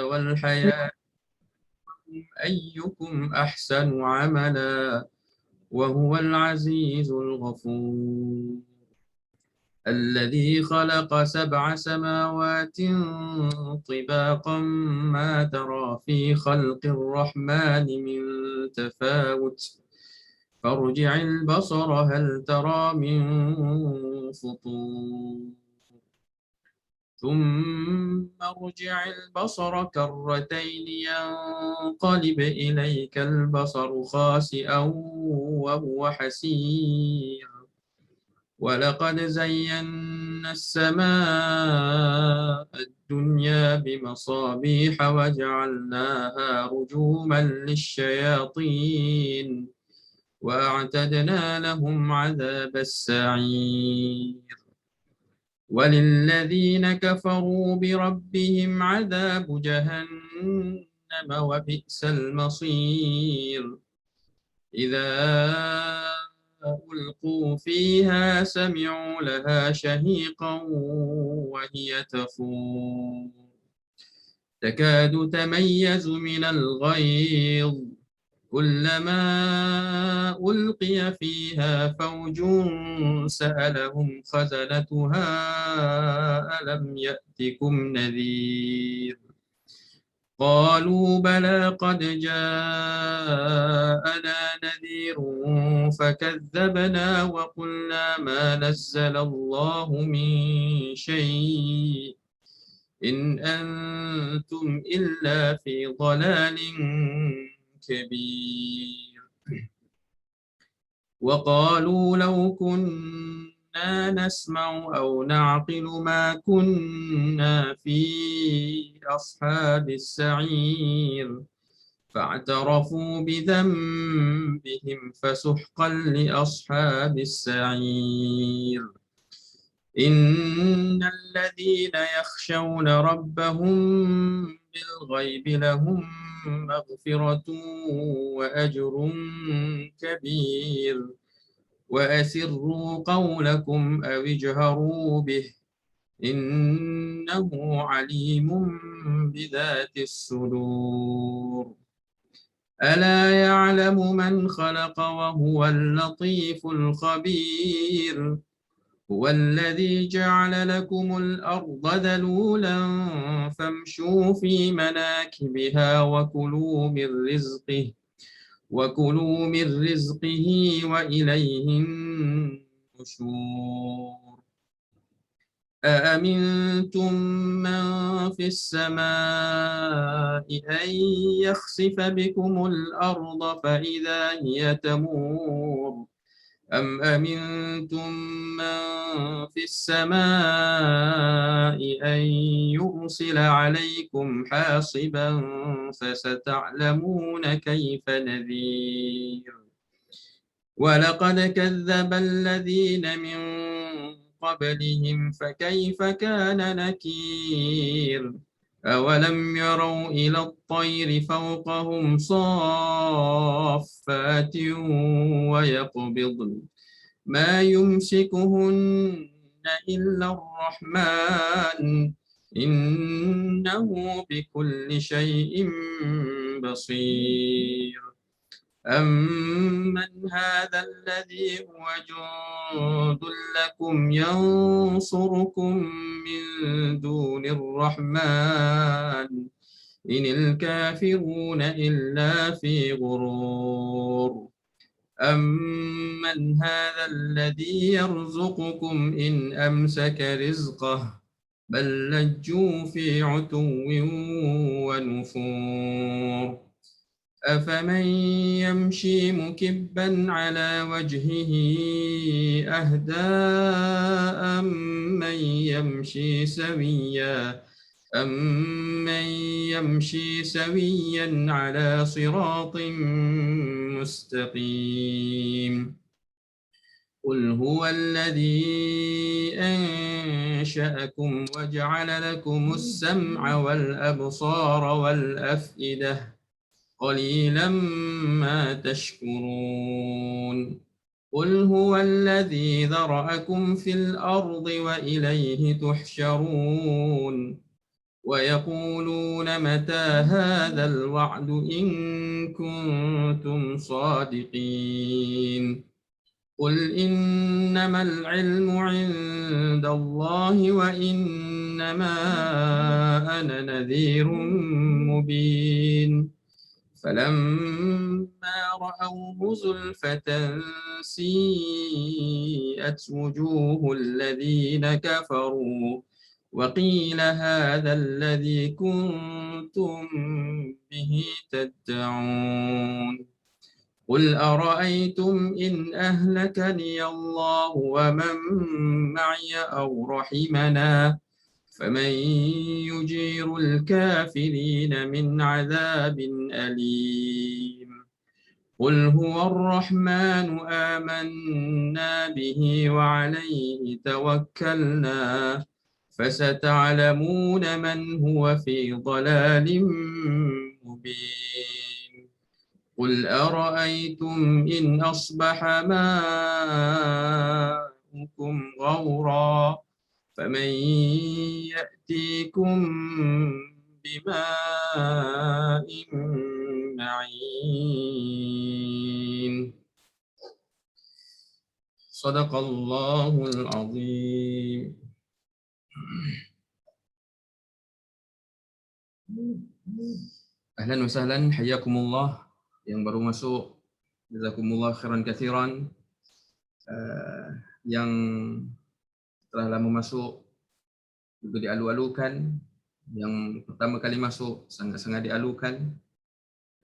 والحياة أيكم أحسن عملا وهو العزيز الغفور الذي خلق 7 سماوات طباقا ما ترى في خلق الرحمن من تفاوت فارجع البصر هل ترى من فطور ثم ارجع البصر كرتين ينقلب إليك البصر خاسئا وهو حسير ولقد زينا السماء الدنيا بمصابيح وجعلناها رجوما للشياطين وأعتدنا لهم عذاب السعير وللذين كفروا بربهم عذاب جهنم وبئس المصير إذا ألقوا فيها سمعوا لها شهيقا وهي تفور تكاد تميز من الغيظ كلما ألقي فيها فوج سألهم خزنتها ألم يأتكم نذير قالوا بلى قد جاءنا نذير فكذبنا وقلنا ما نزل الله من شيء إن أنتم إلا في ضلال كبير وقالوا لو كنا نسمع أو نعقل ما كنا في أصحاب السعير فاعترفوا بذنبهم فسحقا لأصحاب السعير إن الذين يخشون ربهم بالغيب لهم مغفرة وأجر كبير وأسروا قولكم أو اجهروا به إنه عليم بذات الصدور ألا يعلم من خلق وهو اللطيف الخبير هو الذي جعل لكم الأرض ذلولا فامشوا في مناكبها وكلوا من رزقه وإليه النشور أأمنتم من في السماء أن يخسف بكم الأرض فإذا هي تمور أم أمنتم من في السماء أن يرسل عليكم حاصبا فستعلمون كيف نذير ولقد كذب الذين من قبلهم فكيف كان نكير أولم يروا إلى الطير فوقهم صافات ويقبضن ما يمسكهن إلا الرحمن إنه بكل شيء بصير أمن هذا الذي هو جند لكم ينصركم من دون الرحمن إن الكافرون إلا في غرور أمن هذا الذي يرزقكم إن أمسك رزقه بل لجوا في عتو ونفور أفمن يمشي مكبا على وجهه أهدى أمن يمشي سويا على صراط مستقيم قل هو الذي أنشأكم وجعل لكم السمع والأبصار والأفئدة قليلا ما تشكرون قل هو الذي ذرأكم في الأرض وإليه تحشرون ويقولون متى هذا الوعد إن كنتم صادقين قل إنما العلم عند الله وإنما أنا نذير مبين فلما رأوه زلفة سيئت وجوه الذين كفروا وقيل هذا الذي كنتم به تدعون قل أرأيتم إن أهلكني الله ومن معي أو رحمنا فمن يجير الكافرين من عذاب أليم قل هو الرحمن آمنا به وعليه توكلنا فستعلمون من هو في ضلال مبين قل أرأيتم إن أصبح ماؤكم غورا فمن يأتيكم بماء معين صدق الله العظيم. Ahlan wa sahlan, hayyakumullah. Yang baru masuk, jazakumullah khairan kathiran. Yang telah lama masuk juga dialu-alukan. Yang pertama kali masuk sangat-sangat dialukan.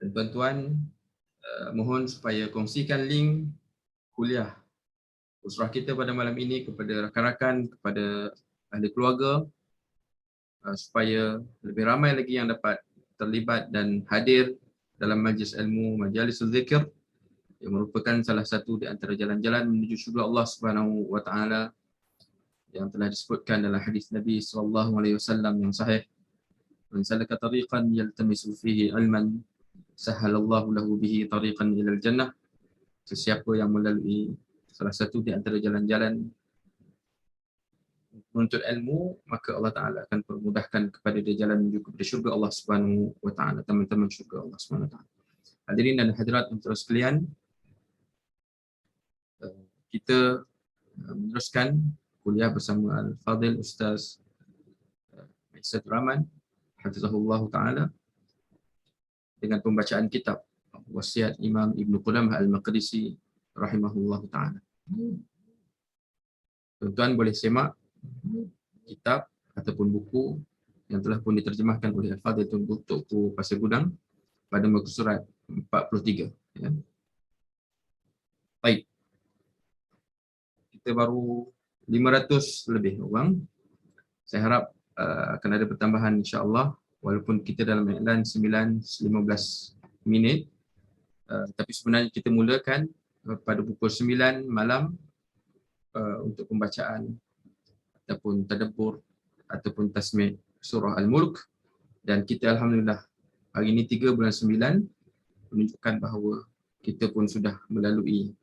Dan tuan-tuan, mohon supaya kongsikan link kuliah usrah kita pada malam ini kepada rakan-rakan, kepada ahli keluarga, supaya lebih ramai lagi yang dapat terlibat dan hadir dalam majlis ilmu, majalis zikir, yang merupakan salah satu di antara jalan-jalan menuju syurga Allah Subhanahu wa taala yang telah disebutkan dalam hadis Nabi sallallahu alaihi wasallam yang sahih, man salaka tariqan yaltamisu fihi ilman sahhalallahu lahu bihi tariqan ilal jannah. Sesiapa yang melalui salah satu di antara jalan-jalan menuntut ilmu, maka Allah Ta'ala akan permudahkan kepada dia jalan menuju kepada syurga Allah Subhanahu wa taala, teman-teman syurga Allah Subhanahu wa taala. Hadirin dan hadirat yang sekalian, kita meneruskan kuliah bersama Al-Fadhil Ustaz Maisat Rahman hafizahullah taala dengan pembacaan kitab wasiat Imam Ibn Qudamah Al-Maqdisi rahimahullah taala. Tuan-tuan boleh semak kitab ataupun buku yang telah pun diterjemahkan oleh Al-Fadhil Tunku Pasir Gudang pada muka surat 43. Ya. Baik. Kita baru 500 lebih orang. Saya harap akan ada pertambahan insya-Allah, walaupun kita dalam iklan 9:15 minit. Tapi sebenarnya kita mulakan pada pukul 9 malam untuk pembacaan ataupun tadabbur ataupun tasmih surah Al-Mulk, dan kita alhamdulillah hari ini 3 bulan 9 menunjukkan bahawa kita pun sudah melalui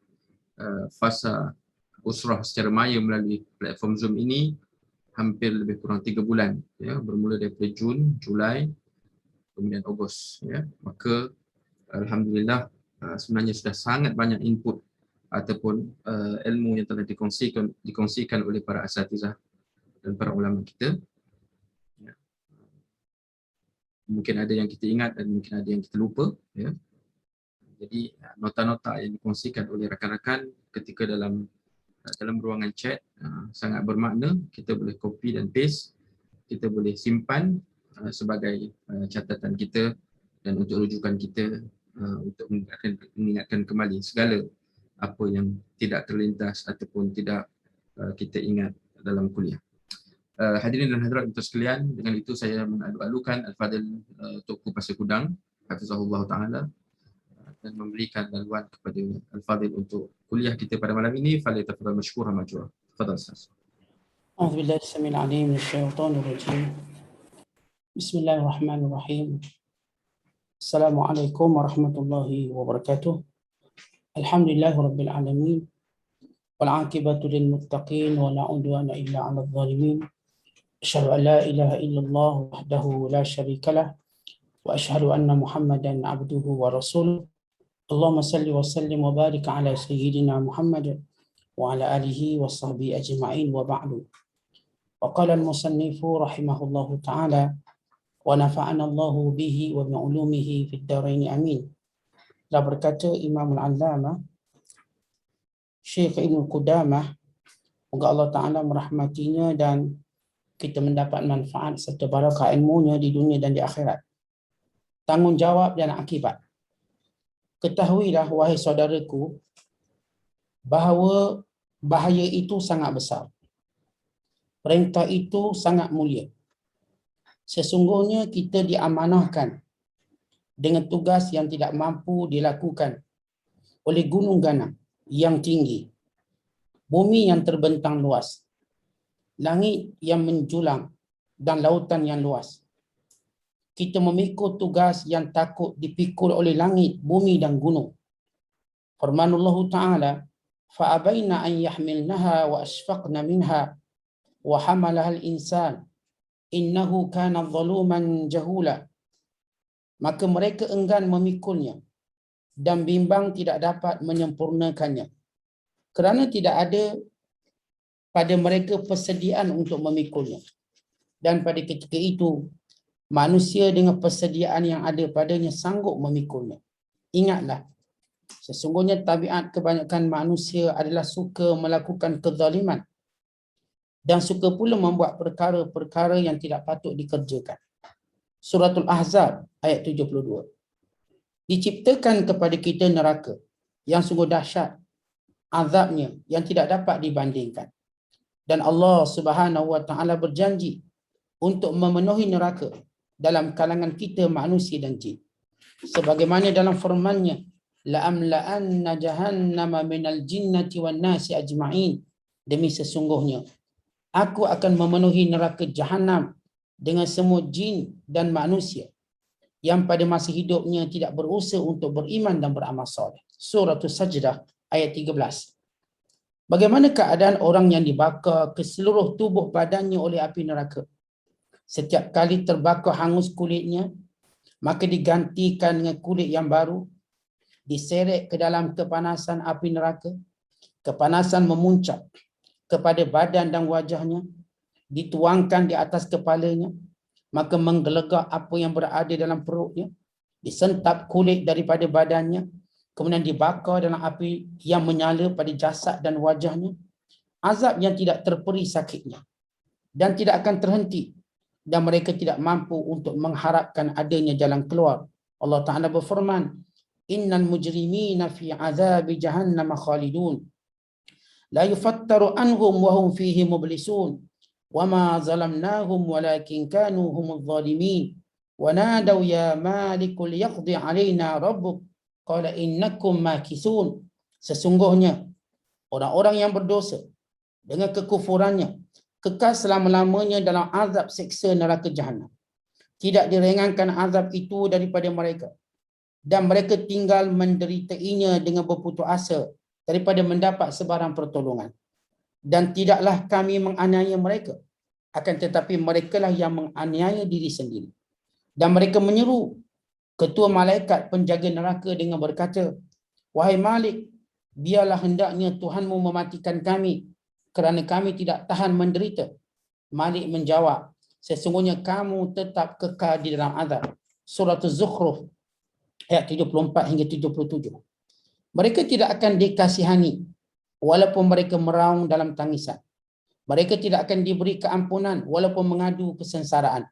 fasa usrah secara maya melalui platform Zoom ini hampir lebih kurang 3 bulan, ya, bermula daripada Jun, Julai, kemudian Ogos, ya. Maka alhamdulillah sebenarnya sudah sangat banyak input ataupun ilmu yang telah dikongsikan oleh para asatizah dan para ulama kita. Ya. Mungkin ada yang kita ingat dan mungkin ada yang kita lupa, ya. Jadi nota-nota yang dikongsikan oleh rakan-rakan ketika dalam ruangan chat sangat bermakna. Kita boleh copy dan paste, kita boleh simpan sebagai catatan kita dan untuk rujukan kita, untuk mengingatkan kembali segala apa yang tidak terlintas ataupun tidak kita ingat dalam kuliah. Hadirin dan hadirat untuk sekalian, dengan itu saya mengalu-alukan Al-Fadhil Tunku Pasir Gudang hafizahullah taala dan memberikan laluan kepada Al-Fadhil untuk kuliah kita pada malam ini. Falyatafadhal mashkuran majura. Tafadhal Ustaz. A'udzu billahi samil alim minasyaitonir rajim. Bismillahirrahmanirrahim. Assalamualaikum warahmatullahi wabarakatuh. Alhamdulillahirabbil alamin. Wal 'aqibatu lil muttaqin wa la 'udwana illa 'alal zalimin. أشهد أن لا إله إلا الله وحده لا شريك له وأشهد أن محمدا عبده ورسوله اللهم صل وسلم وبارك على سيدنا محمد وعلى آله وصحبه أجمعين وبعد. وقال المصنف رحمه الله تعالى ونفعنا الله به وبعلومه في الدارين آمين. Telah berkata Imam Al-Allamah Syekh Ibn Qudamah, moga Allah Ta'ala merahmatinya dan kita mendapat manfaat serta barakah ilmunya di dunia dan di akhirat. Tanggungjawab dan akibat. Ketahuilah wahai saudaraku bahawa bahaya itu sangat besar. Perintah itu sangat mulia. Sesungguhnya kita diamanahkan dengan tugas yang tidak mampu dilakukan oleh gunung ganang yang tinggi, bumi yang terbentang luas, langit yang menjulang dan lautan yang luas. Kita memikul tugas yang takut dipikul oleh langit, bumi dan gunung. Firmanullah Ta'ala, فَأَبَيْنَ أَنْ يَحْمِلْنَهَا وَأَشْفَقْنَ مِنْهَا وَحَمَلَهَا الْإِنسَانِ إِنَّهُ كَانَ ظَلُومًا جَهُولًا. Maka mereka enggan memikulnya dan bimbang tidak dapat menyempurnakannya. Kerana tidak ada pada mereka persediaan untuk memikulnya. Dan pada ketika itu, manusia dengan persediaan yang ada padanya sanggup memikulnya. Ingatlah, sesungguhnya tabiat kebanyakan manusia adalah suka melakukan kezaliman dan suka pula membuat perkara-perkara yang tidak patut dikerjakan. Suratul Ahzab ayat 72. Diciptakan kepada kita neraka yang sungguh dahsyat azabnya yang tidak dapat dibandingkan. Dan Allah Subhanahu wa Ta'ala berjanji untuk memenuhi neraka dalam kalangan kita manusia dan jin. Sebagaimana dalam firman-Nya, la'amla'anna jahannama minal jinnati wan nasi ajma'in. Demi sesungguhnya aku akan memenuhi neraka Jahannam dengan semua jin dan manusia yang pada masa hidupnya tidak berusaha untuk beriman dan beramal soleh. Suratul Sajdah ayat 13. Bagaimana keadaan orang yang dibakar ke seluruh tubuh badannya oleh api neraka? Setiap kali terbakar hangus kulitnya, maka digantikan dengan kulit yang baru, diseret ke dalam kepanasan api neraka. Kepanasan memuncak kepada badan dan wajahnya, dituangkan di atas kepalanya, maka menggelegak apa yang berada dalam perutnya, disentap kulit daripada badannya, kemudian dibakar dalam api yang menyala pada jasad dan wajahnya. Azab yang tidak terperi sakitnya dan tidak akan terhenti, dan mereka tidak mampu untuk mengharapkan adanya jalan keluar. Allah Ta'ala berfirman, innal mujrimina fi azabi jahannam khalidun la yufattaru anhum wa hum fihi mublisun wa ma zalamnahum walakin kanu humudz zalimin wa nadaw ya malikul yaqdi alaina rabbuk qala innakum makisun. Sesungguhnya orang-orang yang berdosa dengan kekufurannya kekal selama-lamanya dalam azab siksa neraka Jahannam. Tidak diringankan azab itu daripada mereka, dan mereka tinggal menderitainya dengan berputus asa daripada mendapat sebarang pertolongan. Dan tidaklah kami menganiaya mereka, akan tetapi merekalah yang menganiaya diri sendiri. Dan mereka menyeru ketua malaikat penjaga neraka dengan berkata, wahai Malik, biarlah hendaknya Tuhanmu mematikan kami kerana kami tidak tahan menderita. Malik menjawab, sesungguhnya kamu tetap kekal di dalam azab. Surah Az-Zukhruf ayat 74 hingga 77. Mereka tidak akan dikasihani walaupun mereka meraung dalam tangisan. Mereka tidak akan diberi keampunan walaupun mengadu kesengsaraan.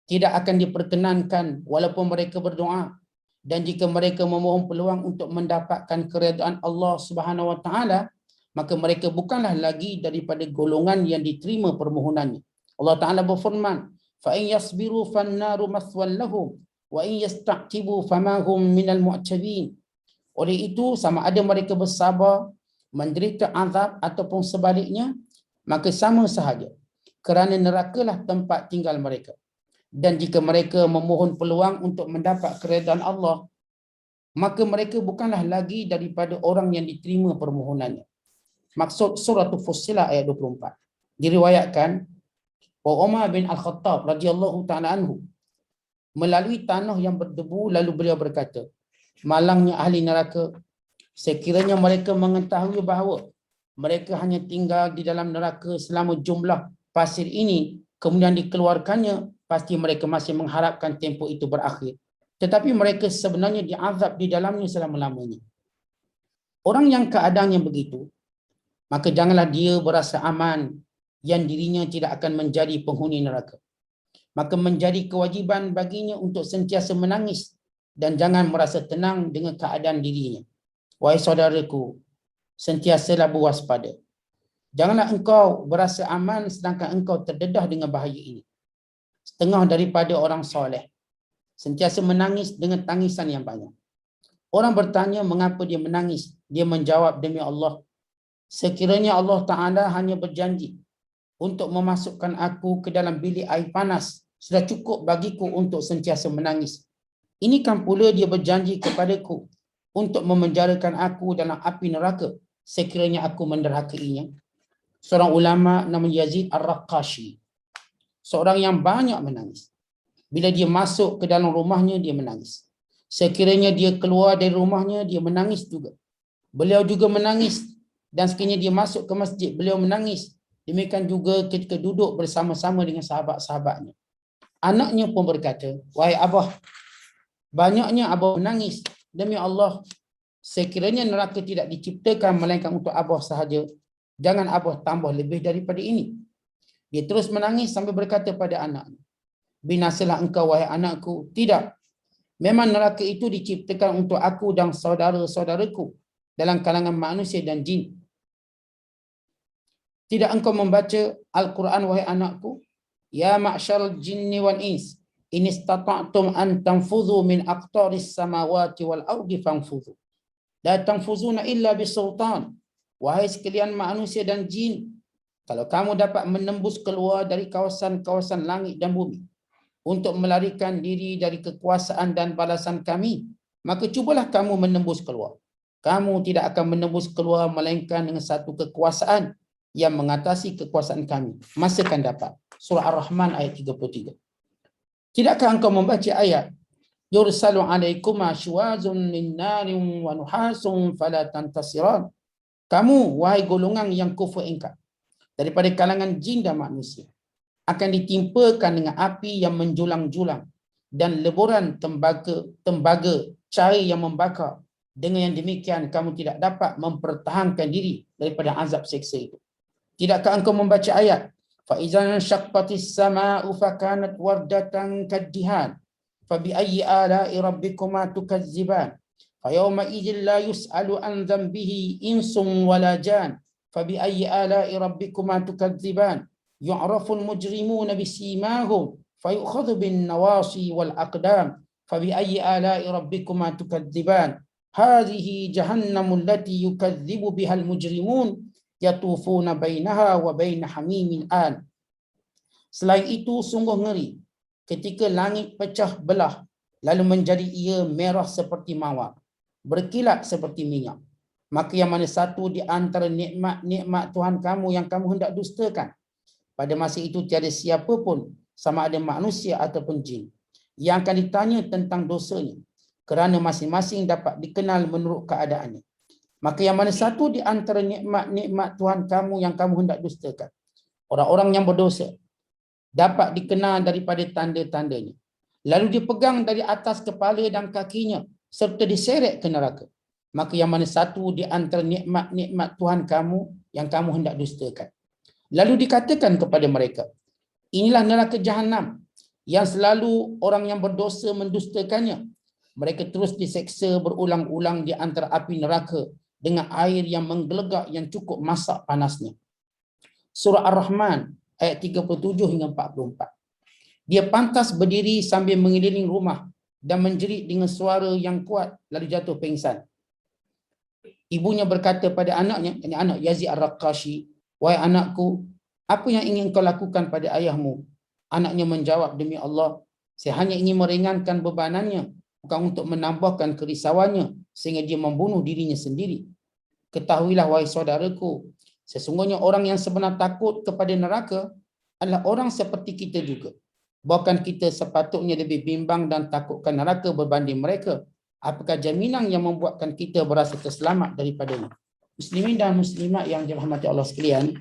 Tidak akan diperkenankan walaupun mereka berdoa. Dan jika mereka memohon peluang untuk mendapatkan keredaan Allah Subhanahu wa Ta'ala, maka mereka bukanlah lagi daripada golongan yang diterima permohonannya. Allah Ta'ala berfirman, فَإِنْ يَصْبِرُوا فَالنَّارُ مَثْوًى لَهُمْ وَإِنْ يَسْتَعْتِبُوا فَمَا هُمْ مِنَ الْمُعْتَبِينَ. Oleh itu, sama ada mereka bersabar, menderita azab ataupun sebaliknya, maka sama sahaja, kerana nerakalah tempat tinggal mereka. Dan jika mereka memohon peluang untuk mendapat keredaan Allah, maka mereka bukanlah lagi daripada orang yang diterima permohonannya. Maksud surah Fussilah ayat 24. Diriwayatkan Umar bin Al-Khattab radhiyallahu taala anhu melalui tanah yang berdebu, lalu beliau berkata, malangnya ahli neraka, sekiranya mereka mengetahui bahawa mereka hanya tinggal di dalam neraka selama jumlah pasir ini, kemudian dikeluarkannya, pasti mereka masih mengharapkan tempoh itu berakhir. Tetapi mereka sebenarnya diazab di dalamnya selama-lamanya. Orang yang keadaannya begitu, maka janganlah dia berasa aman yang dirinya tidak akan menjadi penghuni neraka. Maka menjadi kewajiban baginya untuk sentiasa menangis dan jangan merasa tenang dengan keadaan dirinya. Wahai saudaraku, sentiasalah berwaspada. Janganlah engkau berasa aman sedangkan engkau terdedah dengan bahaya ini. Setengah daripada orang soleh sentiasa menangis dengan tangisan yang banyak. Orang bertanya mengapa dia menangis. Dia menjawab, demi Allah, sekiranya Allah Ta'ala hanya berjanji untuk memasukkan aku ke dalam bilik air panas, sudah cukup bagiku untuk sentiasa menangis. Ini kan pula dia berjanji kepadaku untuk memenjarakan aku dalam api neraka sekiranya aku menderhakainya. Seorang ulama namanya Yazid Ar-Raqashi, seorang yang banyak menangis. Bila dia masuk ke dalam rumahnya, dia menangis. Sekiranya dia keluar dari rumahnya, dia menangis juga. Beliau juga menangis. Dan sekiranya dia masuk ke masjid, beliau menangis. Demikian juga ketika duduk bersama-sama dengan sahabat-sahabatnya. Anaknya pun berkata, wahai Abah, banyaknya Abah menangis. Demi Allah, sekiranya neraka tidak diciptakan melainkan untuk Abah sahaja, jangan Abah tambah lebih daripada ini. Dia terus menangis sambil berkata pada anaknya, binasalah engkau wahai anakku. Tidak, memang neraka itu diciptakan untuk aku dan saudara-saudaraku dalam kalangan manusia dan jin. Tidak engkau membaca Al-Quran wahai anakku? Ya ma'syaral jinni wal ins, in istata'tum an tanfudhu min aqtaris samawati wal ardi fanfudhu. La tanfuzuna illa bisultan. Wahai sekalian manusia dan jin, kalau kamu dapat menembus keluar dari kawasan-kawasan langit dan bumi untuk melarikan diri dari kekuasaan dan balasan kami, maka cubalah kamu menembus keluar. Kamu tidak akan menembus keluar melainkan dengan satu kekuasaan yang mengatasi kekuasaan kami. Masa akan dapat. Surah Ar-Rahman ayat 33. Tidakkah engkau membaca ayat yursalu alaikuma syuwazun min narin wa nuhasun fala tantasiran? Kamu wahai golongan yang kufur ingkar daripada kalangan jin dan manusia akan ditimpakan dengan api yang menjulang-julang dan leburan tembaga cair yang membakar. Dengan yang demikian kamu tidak dapat mempertahankan diri daripada azab seksa itu. Tidakkah engkau membaca ayat fa idzan syaqqatis samaa'u fakanat wardatan kaddihan fa bi ayyi ala'i rabbikuma tukadziban fa yawma idzin la yus'alu an dhanbihi insun wala jan fa bi ayyi ala'i rabbikuma tukadziban yu'raful mujrimuna bisimahum fayukhadhu bin nawasi wal aqdam fa bi ayyi ala'i rabbikuma tukadziban hadhihi jahannamul lati yukadzibu bihal mujrimun yatufuna bainaha wa bain hamimin an. Selain itu sungguh ngeri ketika langit pecah belah lalu menjadi ia merah seperti mawar, berkilat seperti minyak. Maka yang mana satu di antara nikmat-nikmat Tuhan kamu yang kamu hendak dustakan? Pada masa itu tiada siapa pun, sama ada manusia ataupun jin, yang akan ditanya tentang dosanya, kerana masing-masing dapat dikenal menurut keadaannya. Maka yang mana satu di antara nikmat-nikmat Tuhan kamu yang kamu hendak dustakan? Orang-orang yang berdosa dapat dikenal daripada tanda-tandanya, lalu dipegang dari atas kepala dan kakinya serta diseret ke neraka. Maka yang mana satu di antara nikmat-nikmat Tuhan kamu yang kamu hendak dustakan? Lalu dikatakan kepada mereka, inilah neraka Jahannam yang selalu orang yang berdosa mendustakannya. Mereka terus diseksa berulang-ulang di antara api neraka dengan air yang menggelegak yang cukup masak panasnya. Surah Ar-Rahman ayat 37 hingga 44. Dia pantas berdiri sambil mengeliling rumah dan menjerit dengan suara yang kuat lalu jatuh pingsan. Ibunya berkata pada anaknya, ini anak Yazid Ar-Raqashi, wahai anakku, apa yang ingin kau lakukan pada ayahmu? Anaknya menjawab, demi Allah, saya hanya ingin meringankan bebanannya, bukan untuk menambahkan kerisauannya sehingga dia membunuh dirinya sendiri. Ketahuilah wahai saudaraku, sesungguhnya orang yang sebenar takut kepada neraka adalah orang seperti kita juga. Bukan kita sepatutnya lebih bimbang dan takutkan neraka berbanding mereka? Apakah jaminan yang membuatkan kita berasa terselamat daripadanya? Muslimin dan muslimat yang dirahmati Allah sekalian,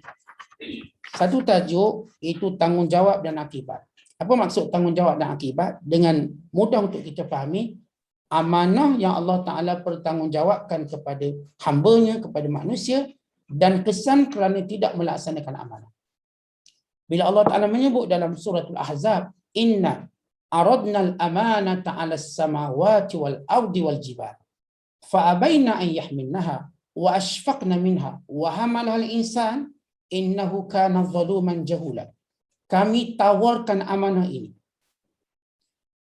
satu tajuk itu tanggungjawab dan akibat. Apa maksud tanggungjawab dan akibat? Dengan mudah untuk kita fahami, amanah yang Allah Ta'ala bertanggungjawabkan kepada hambanya, kepada manusia, dan kesan kerana tidak melaksanakan amanah. Bila Allah Ta'ala menyebut dalam suratul Ahzab, Inna aradna al-amanata 'ala as-samawati wal ardi wal jibal fa abaina an yahmilnaha wa ashfaqna minha wa hamalaha al-insan innahu kana zaluman jahula. Kami tawarkan amanah ini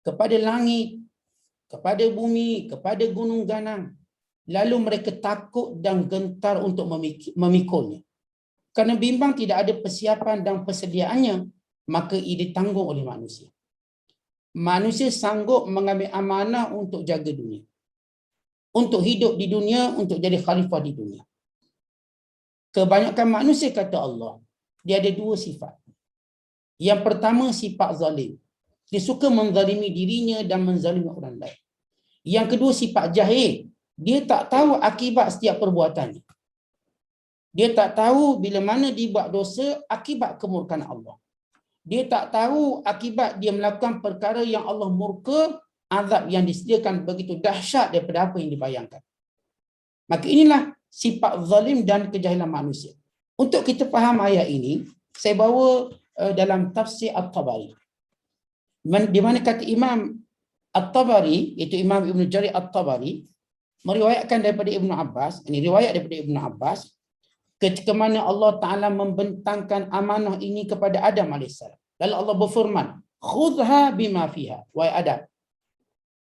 kepada langit, kepada bumi, kepada gunung ganang. Lalu mereka takut dan gentar untuk memikulnya. Kerana bimbang tidak ada persiapan dan persediaannya, maka ia ditanggung oleh manusia. Manusia sanggup mengambil amanah untuk jaga dunia, untuk hidup di dunia, untuk jadi khalifah di dunia. Kebanyakan manusia, kata Allah, dia ada dua sifat. Yang pertama, sifat zalim. Dia suka menzalimi dirinya dan menzalimi orang lain. Yang kedua, sifat jahil. Dia tak tahu akibat setiap perbuatannya. Dia tak tahu bila mana dia buat dosa akibat kemurkaan Allah. Dia tak tahu akibat dia melakukan perkara yang Allah murka, azab yang disediakan begitu dahsyat daripada apa yang dibayangkan. Maka inilah sifat zalim dan kejahilan manusia. Untuk kita faham ayat ini, saya bawa dalam tafsir At-Tabari. Di mana kata Imam At-Tabari, iaitu Imam Ibn Jarir At-Tabari, meriwayatkan daripada Ibn Abbas, ini riwayat daripada Ibn Abbas, ketika mana Allah Ta'ala membentangkan amanah ini kepada Adam AS. Lalu Allah berfirman, khudha bima fiha, wahai Adam,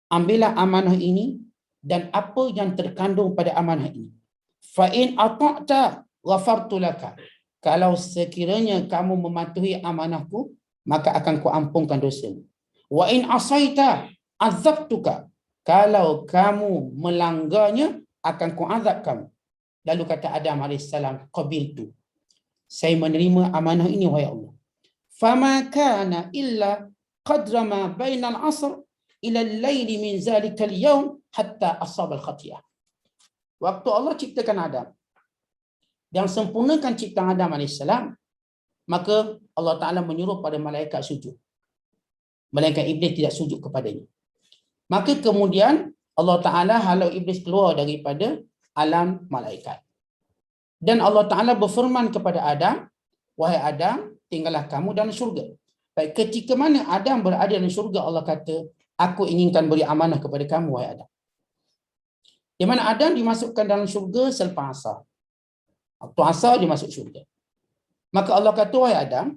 ambillah amanah ini dan apa yang terkandung pada amanah ini. Fa in ata'ta ghafartu laka. Kalau sekiranya kamu mematuhi amanahku, maka akan kuampunkan dosamu. Wa in asaita azabtuka. Kalau kamu melanggarnya, akan kuazab kamu. Lalu kata Adam AS, qabiltu. Saya menerima amanah ini, wahai Allah. Fama kana illa qadra ma bainal asr ila al-laili min zalika al-yawm hatta asab al-khatiyah. Waktu Allah ciptakan Adam dan sempurnakan ciptaan Adam AS, maka Allah Ta'ala menyuruh pada malaikat sujud. Malaikat Iblis tidak sujud kepadanya. Maka kemudian Allah Ta'ala halau Iblis keluar daripada alam malaikat. Dan Allah Ta'ala berfirman kepada Adam, wahai Adam, tinggallah kamu dalam syurga. Baik, ketika mana Adam berada dalam syurga, Allah kata, aku inginkan beri amanah kepada kamu, wahai Adam. Di mana Adam dimasukkan dalam syurga selepas asar. Waktu asar dia masuk syurga. Maka Allah kata, wahai Adam,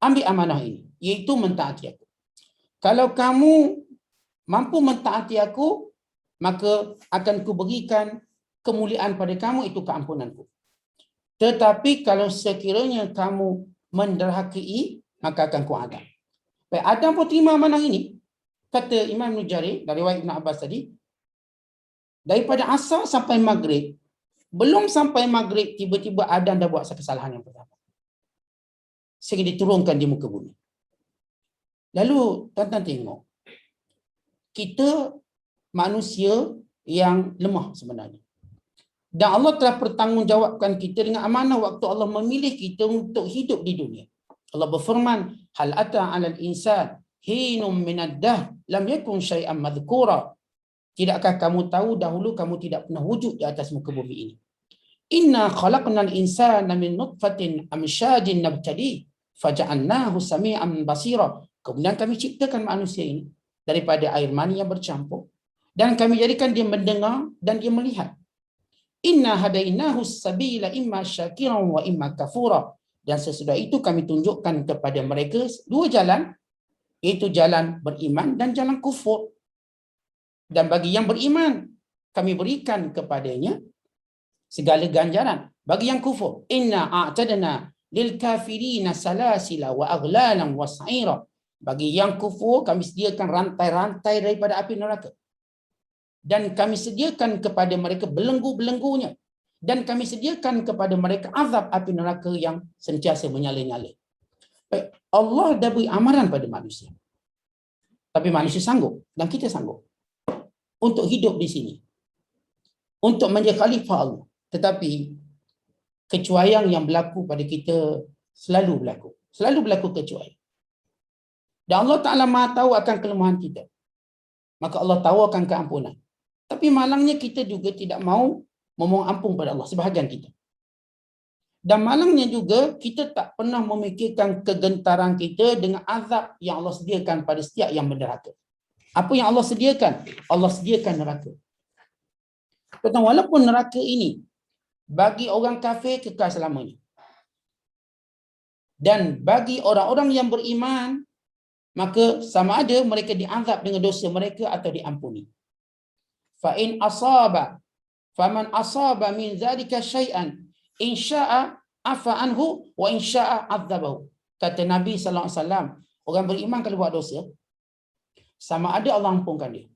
ambil amanah ini, iaitu mentaati aku. Kalau kamu mampu mentaati aku, maka akan kuberikan kemuliaan pada kamu, itu keampunanku. Tetapi kalau sekiranya kamu menderhakai, maka akan kuadab. Baik, Adam pun terima amanah ini. Kata Imam Ibn Jarir, dari riwayat Ibn Abbas tadi, daripada asar sampai maghrib, belum sampai maghrib, tiba-tiba Adam dah buat kesalahan yang pertama. Sehingga diturunkan di muka bumi. Lalu, tuan-tuan tengok, kita manusia yang lemah sebenarnya. Dan Allah telah bertanggungjawabkan kita dengan amanah waktu Allah memilih kita untuk hidup di dunia. Allah berfirman, hal ata 'alal insan hinum minad dahr lam yakun syai'an madhkura. Tidakkah kamu tahu dahulu kamu tidak pernah wujud di atas muka bumi ini? Inna khalaqnal insana min nutfatin amsyajin nabtali faja'alnahu sami'an basira. Kemudian kami ciptakan manusia ini daripada air mani yang bercampur dan kami jadikan dia mendengar dan dia melihat. Inna hadainahu sabila imma syakiran wa imma kafura. Dan sesudah itu kami tunjukkan kepada mereka dua jalan, iaitu jalan beriman dan jalan kufur. Dan bagi yang beriman, kami berikan kepadanya segala ganjaran. Bagi yang kufur, inna a'tadna lil kafirina salasila wa aghlalan wa sa'ira. Bagi yang kufur, kami sediakan rantai-rantai daripada api neraka. Dan kami sediakan kepada mereka belenggu-belenggunya. Dan kami sediakan kepada mereka azab api neraka yang sentiasa menyala-nyala. Allah dah beri amaran pada manusia. Tapi manusia sanggup dan kita sanggup untuk hidup di sini. Untuk menjadi khalifah Allah. Tetapi kecuaian yang berlaku pada kita selalu berlaku. Selalu berlaku kecuaian. Dan Allah Ta'ala Maha tahu akan kelemahan kita. Maka Allah tahu akan keampunan. Tapi malangnya kita juga tidak mau memohon ampun pada Allah, sebahagian kita. Dan malangnya juga kita tak pernah memikirkan kegentaran kita dengan azab yang Allah sediakan pada setiap yang berderhaka. Apa yang Allah sediakan? Allah sediakan neraka. Tentang walaupun neraka ini bagi orang kafir kekal selamanya. Dan bagi orang-orang yang beriman, maka sama ada mereka diazab dengan dosa mereka atau diampuni. Fa in asaba faman asaba min zalika syai'an in syaa'a afa anhu wa in syaa'a adzabahu. Kata Nabi sallallahu alaihi wasallam, orang beriman kalau buat dosa, sama ada Allah ampunkan dia,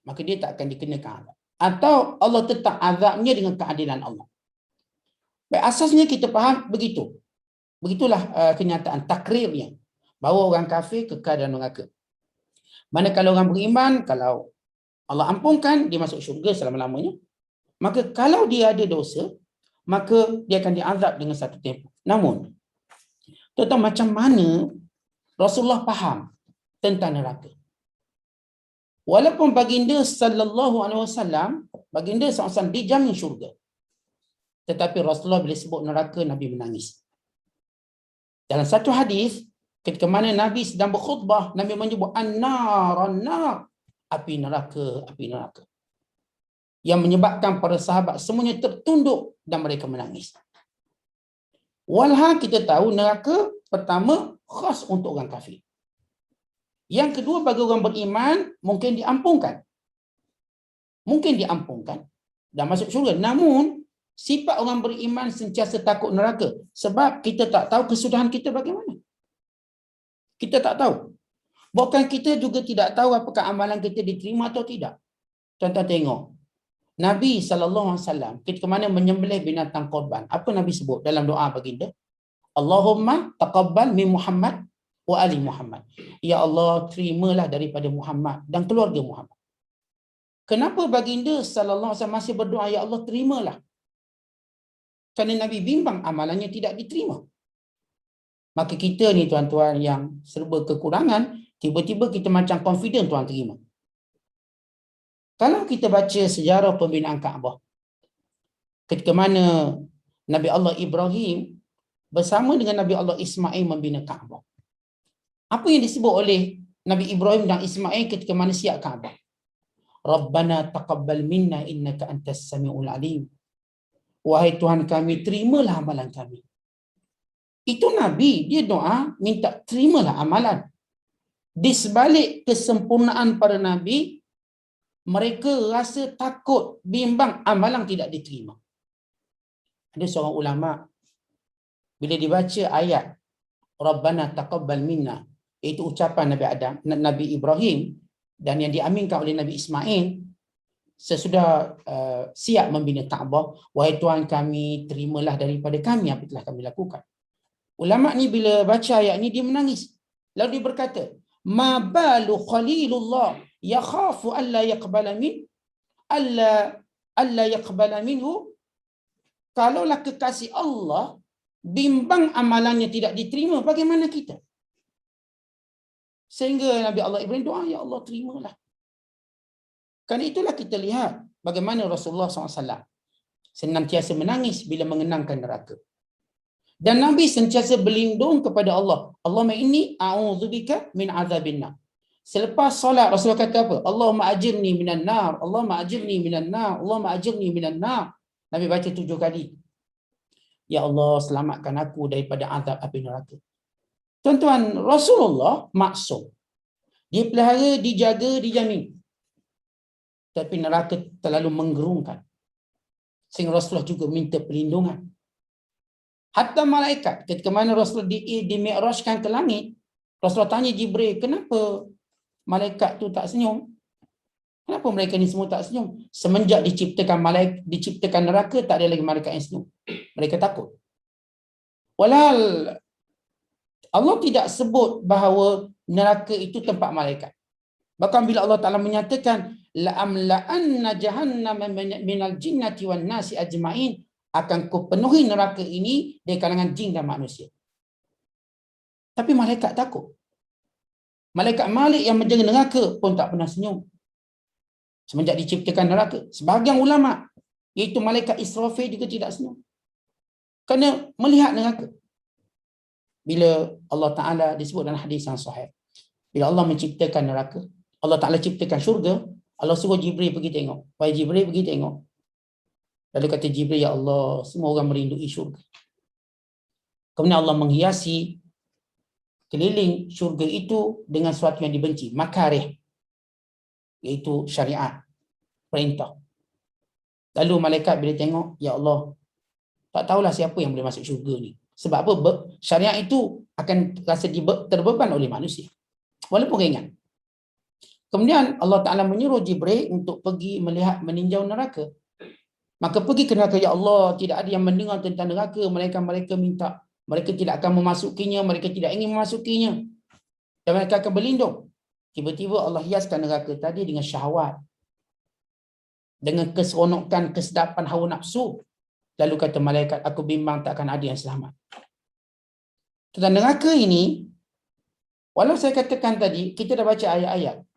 maka dia tak akan dikenakan azab, atau Allah tetap azabnya dengan keadilan Allah. Baik, asasnya kita faham begitu. Begitulah kenyataan takrirnya, bahawa orang kafir kekal dalam neraka. Manakala orang beriman, kalau Allah ampunkan, dia masuk syurga selama-lamanya. Maka kalau dia ada dosa, maka dia akan diazab dengan satu tempoh. Namun, tuan-tuan, macam mana Rasulullah faham tentang neraka? Walaupun baginda sallallahu alaihi wasallam, baginda SAW dijamin syurga. Tetapi Rasulullah bila sebut neraka, Nabi menangis. Dalam satu hadis, ketika mana Nabi sedang berkhutbah, Nabi menyebut an-nar, an-nar, api neraka, api neraka. Yang menyebabkan para sahabat semuanya tertunduk dan mereka menangis. Walhal kita tahu neraka pertama khas untuk orang kafir. Yang kedua, bagi orang beriman mungkin diampunkan. Mungkin diampunkan dan masuk syurga. Namun sifat orang beriman sentiasa takut neraka, sebab kita tak tahu kesudahan kita bagaimana. Kita tak tahu. Bahkan kita juga tidak tahu apakah amalan kita diterima atau tidak. Tuan-tuan tengok, Nabi SAW ketika mana menyembelih binatang korban, apa Nabi sebut dalam doa baginda? Allahumma taqabbal min Muhammad wa ali Muhammad. Ya Allah, terimalah daripada Muhammad dan keluarga Muhammad. Kenapa baginda SAW masih berdoa, ya Allah terimalah? Kerana Nabi bimbang amalannya tidak diterima. Maka kita ni tuan-tuan yang serba kekurangan, tiba-tiba kita macam confident Tuhan terima. Kalau kita baca sejarah pembinaan Kaabah, ketika mana Nabi Allah Ibrahim bersama dengan Nabi Allah Ismail membina Kaabah. Apa yang disebut oleh Nabi Ibrahim dan Ismail ketika mana siap Kaabah? Rabbana taqabbal minna innaka antas samiul alim. Wahai Tuhan kami, terimalah amalan kami. Itu Nabi, dia doa minta terimalah amalan. Di sebalik kesempurnaan para Nabi, mereka rasa takut, bimbang amalan tidak diterima. Ada seorang ulama, bila dibaca ayat Rabbana taqabbal minna, itu ucapan Nabi Ibrahim dan yang diaminkan oleh Nabi Ismail sesudah siap membina Kaabah, wahai Tuhan kami, terimalah daripada kami apa telah kami lakukan. Ulama ni bila baca ayat ni dia menangis. Lalu dia berkata, ma balu khalilullah yakhafu alla yaqbala min alla yaqbala minhu. Kalaulah kekasih Allah bimbang amalannya tidak diterima, bagaimana kita? Sehingga Nabi Allah Ibrahim doa, ya Allah terimalah. Kerana itulah kita lihat bagaimana Rasulullah SAW senantiasa menangis bila mengenangkan neraka. Dan Nabi sentiasa berlindung kepada Allah. Allahumma inni a'udzubika min azabin nar. Selepas solat Rasulullah kata apa? Allahumma ajirni minan nar, Allahumma ajirni minan nar, Allahumma ajirni minan nar. Nabi baca 7 kali. Ya Allah, selamatkan aku daripada azab api neraka. Tuan-tuan, Rasulullah maksum. Dia pelihara, dijaga, dijamin. Tapi neraka terlalu menggerungkan. Sehingga Rasulullah juga minta perlindungan. Hatta malaikat, ketika mana Rasulullah di-mi'rajkan ke langit, Rasulullah tanya Jibril, kenapa malaikat tu tak senyum? Kenapa mereka ni semua tak senyum? Semenjak diciptakan neraka, tak ada lagi malaikat yang senyum. Mereka takut. Walhal Allah tidak sebut bahawa neraka itu tempat malaikat. Bahkan bila Allah Ta'ala menyatakan la'amla'anna jahannama minal jinnati wan nasi ajma'in, akan kupenuhi neraka ini dari kalangan jin dan manusia. Tapi malaikat takut. Malaikat Malik yang menjaga neraka pun tak pernah senyum semenjak diciptakan neraka. Sebahagian ulama, iaitu malaikat Israfil juga tidak senyum kerana melihat neraka. Bila Allah Ta'ala disebut dalam hadis yang sahih, bila Allah menciptakan neraka, Allah Ta'ala ciptakan syurga, Allah suruh Jibril pergi tengok. Wahai Jibril, pergi tengok. Lalu kata Jibril, ya Allah, semua orang merindui syurga. Kemudian Allah menghiasi keliling syurga itu dengan sesuatu yang dibenci, makarih, iaitu syariat, perintah. Lalu malaikat bila tengok, ya Allah, tak tahulah siapa yang boleh masuk syurga ni. Sebab apa? Syariat itu akan rasa terbeban oleh manusia, walaupun ringan. Kemudian Allah Ta'ala menyuruh Jibril untuk pergi melihat, meninjau neraka. Maka pergi ke neraka, ya Allah, tidak ada yang mendengar tentang neraka, mereka minta, mereka tidak akan memasukinya, mereka tidak ingin memasukinya, dan mereka akan berlindung. Tiba-tiba Allah hiaskan neraka tadi dengan syahwat, dengan keseronokan, kesedapan hawa nafsu. Lalu kata malaikat, aku bimbang tak akan ada yang selamat. Tentang neraka ini, walau saya katakan tadi, kita dah baca ayat-ayat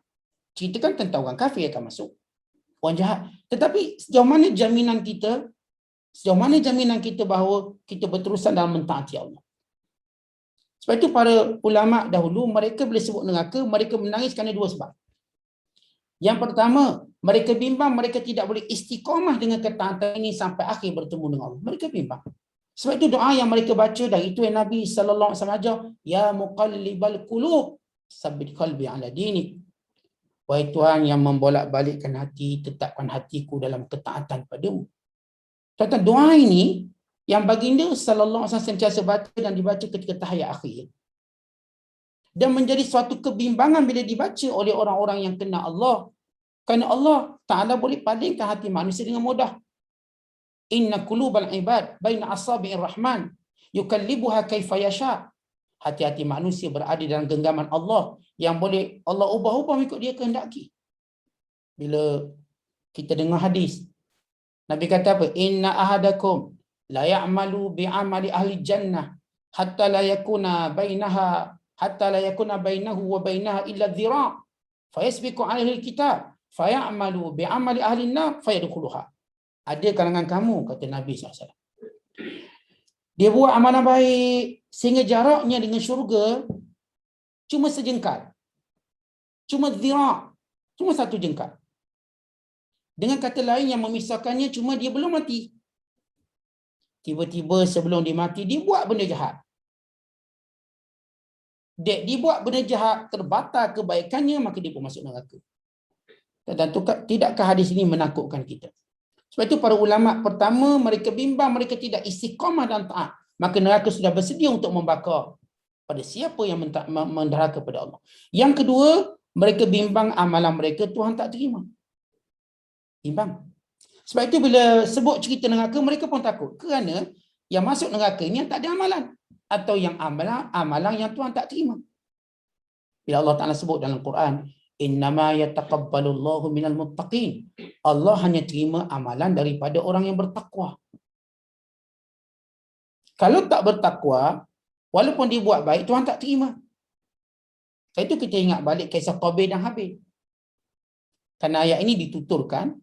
ceritakan tentang orang kafir akan masuk, orang jahat. Tetapi sejauh mana jaminan kita bahawa kita berterusan dalam mentaati Allah? Sebab itu para ulama dahulu, mereka boleh sebut neraka, mereka menangis kerana dua sebab. Yang pertama, mereka bimbang mereka tidak boleh istiqamah dengan ketaatan ini sampai akhir bertemu dengan Allah. Mereka bimbang. Sebab itu doa yang mereka baca, dan itu yang Nabi SAW ajar, ya muqallibal qulub, sabbit qalbi ala dinik. Wahai Tuhan yang membolak-balikkan hati, tetapkan hatiku dalam ketaatan padamu. Tuan-tuan, doa ini yang baginda sallallahu alaihi wasallam sentiasa baca dan dibaca ketika tahiyat akhir, dan menjadi suatu kebimbangan bila dibaca oleh orang-orang yang kenal Allah, kerana Allah Ta'ala boleh palingkan hati manusia dengan mudah. Inna qulubal ibad baina asabi'ir rahman yukallibuha kaifa yasha. Hati-hati manusia berada dalam genggaman Allah yang boleh Allah ubah-ubah mengikut dia kehendaki. Bila kita dengar hadis, Nabi kata apa? Inna ahadakum la ya'malu bi'amali ahli jannah hatta la yakuna bainahu wa bainaha illa dhira' fayasbiqu 'alaihi alkitab fayamalu bi'amali ahli an-nar fayadkhuluha. Ada kalangan kamu, kata Nabi SAW, dia buat amalan baik sehingga jaraknya dengan syurga cuma sejengkal, cuma dhira', cuma satu jengkal. Dengan kata lain, yang memisahkannya cuma dia belum mati. Tiba-tiba sebelum dia mati, dia buat benda jahat. Dia buat benda jahat, terbatal kebaikannya, maka dia pun masuk neraka. Tentu tidakkah hadis ini menakutkan kita? Sebab itu para ulama pertama, mereka bimbang mereka tidak istiqamah dan taat, maka neraka sudah bersedia untuk membakar pada siapa yang menderhaka kepada Allah. Yang kedua, mereka bimbang amalan mereka Tuhan tak terima. Bimbang. Sebab itu bila sebut cerita neraka, mereka pun takut, kerana yang masuk neraka ini yang tak ada amalan, atau yang amalan yang Tuhan tak terima. Bila Allah Ta'ala sebut dalam Quran, innama yataqabbalullahu minal muttaqin, Allah hanya terima amalan daripada orang yang bertakwa. Kalau tak bertakwa, walaupun dia buat baik, Tuhan tak terima. Sebab itu kita ingat balik kisah Qabil dan Habil. Kerana ayat ini dituturkan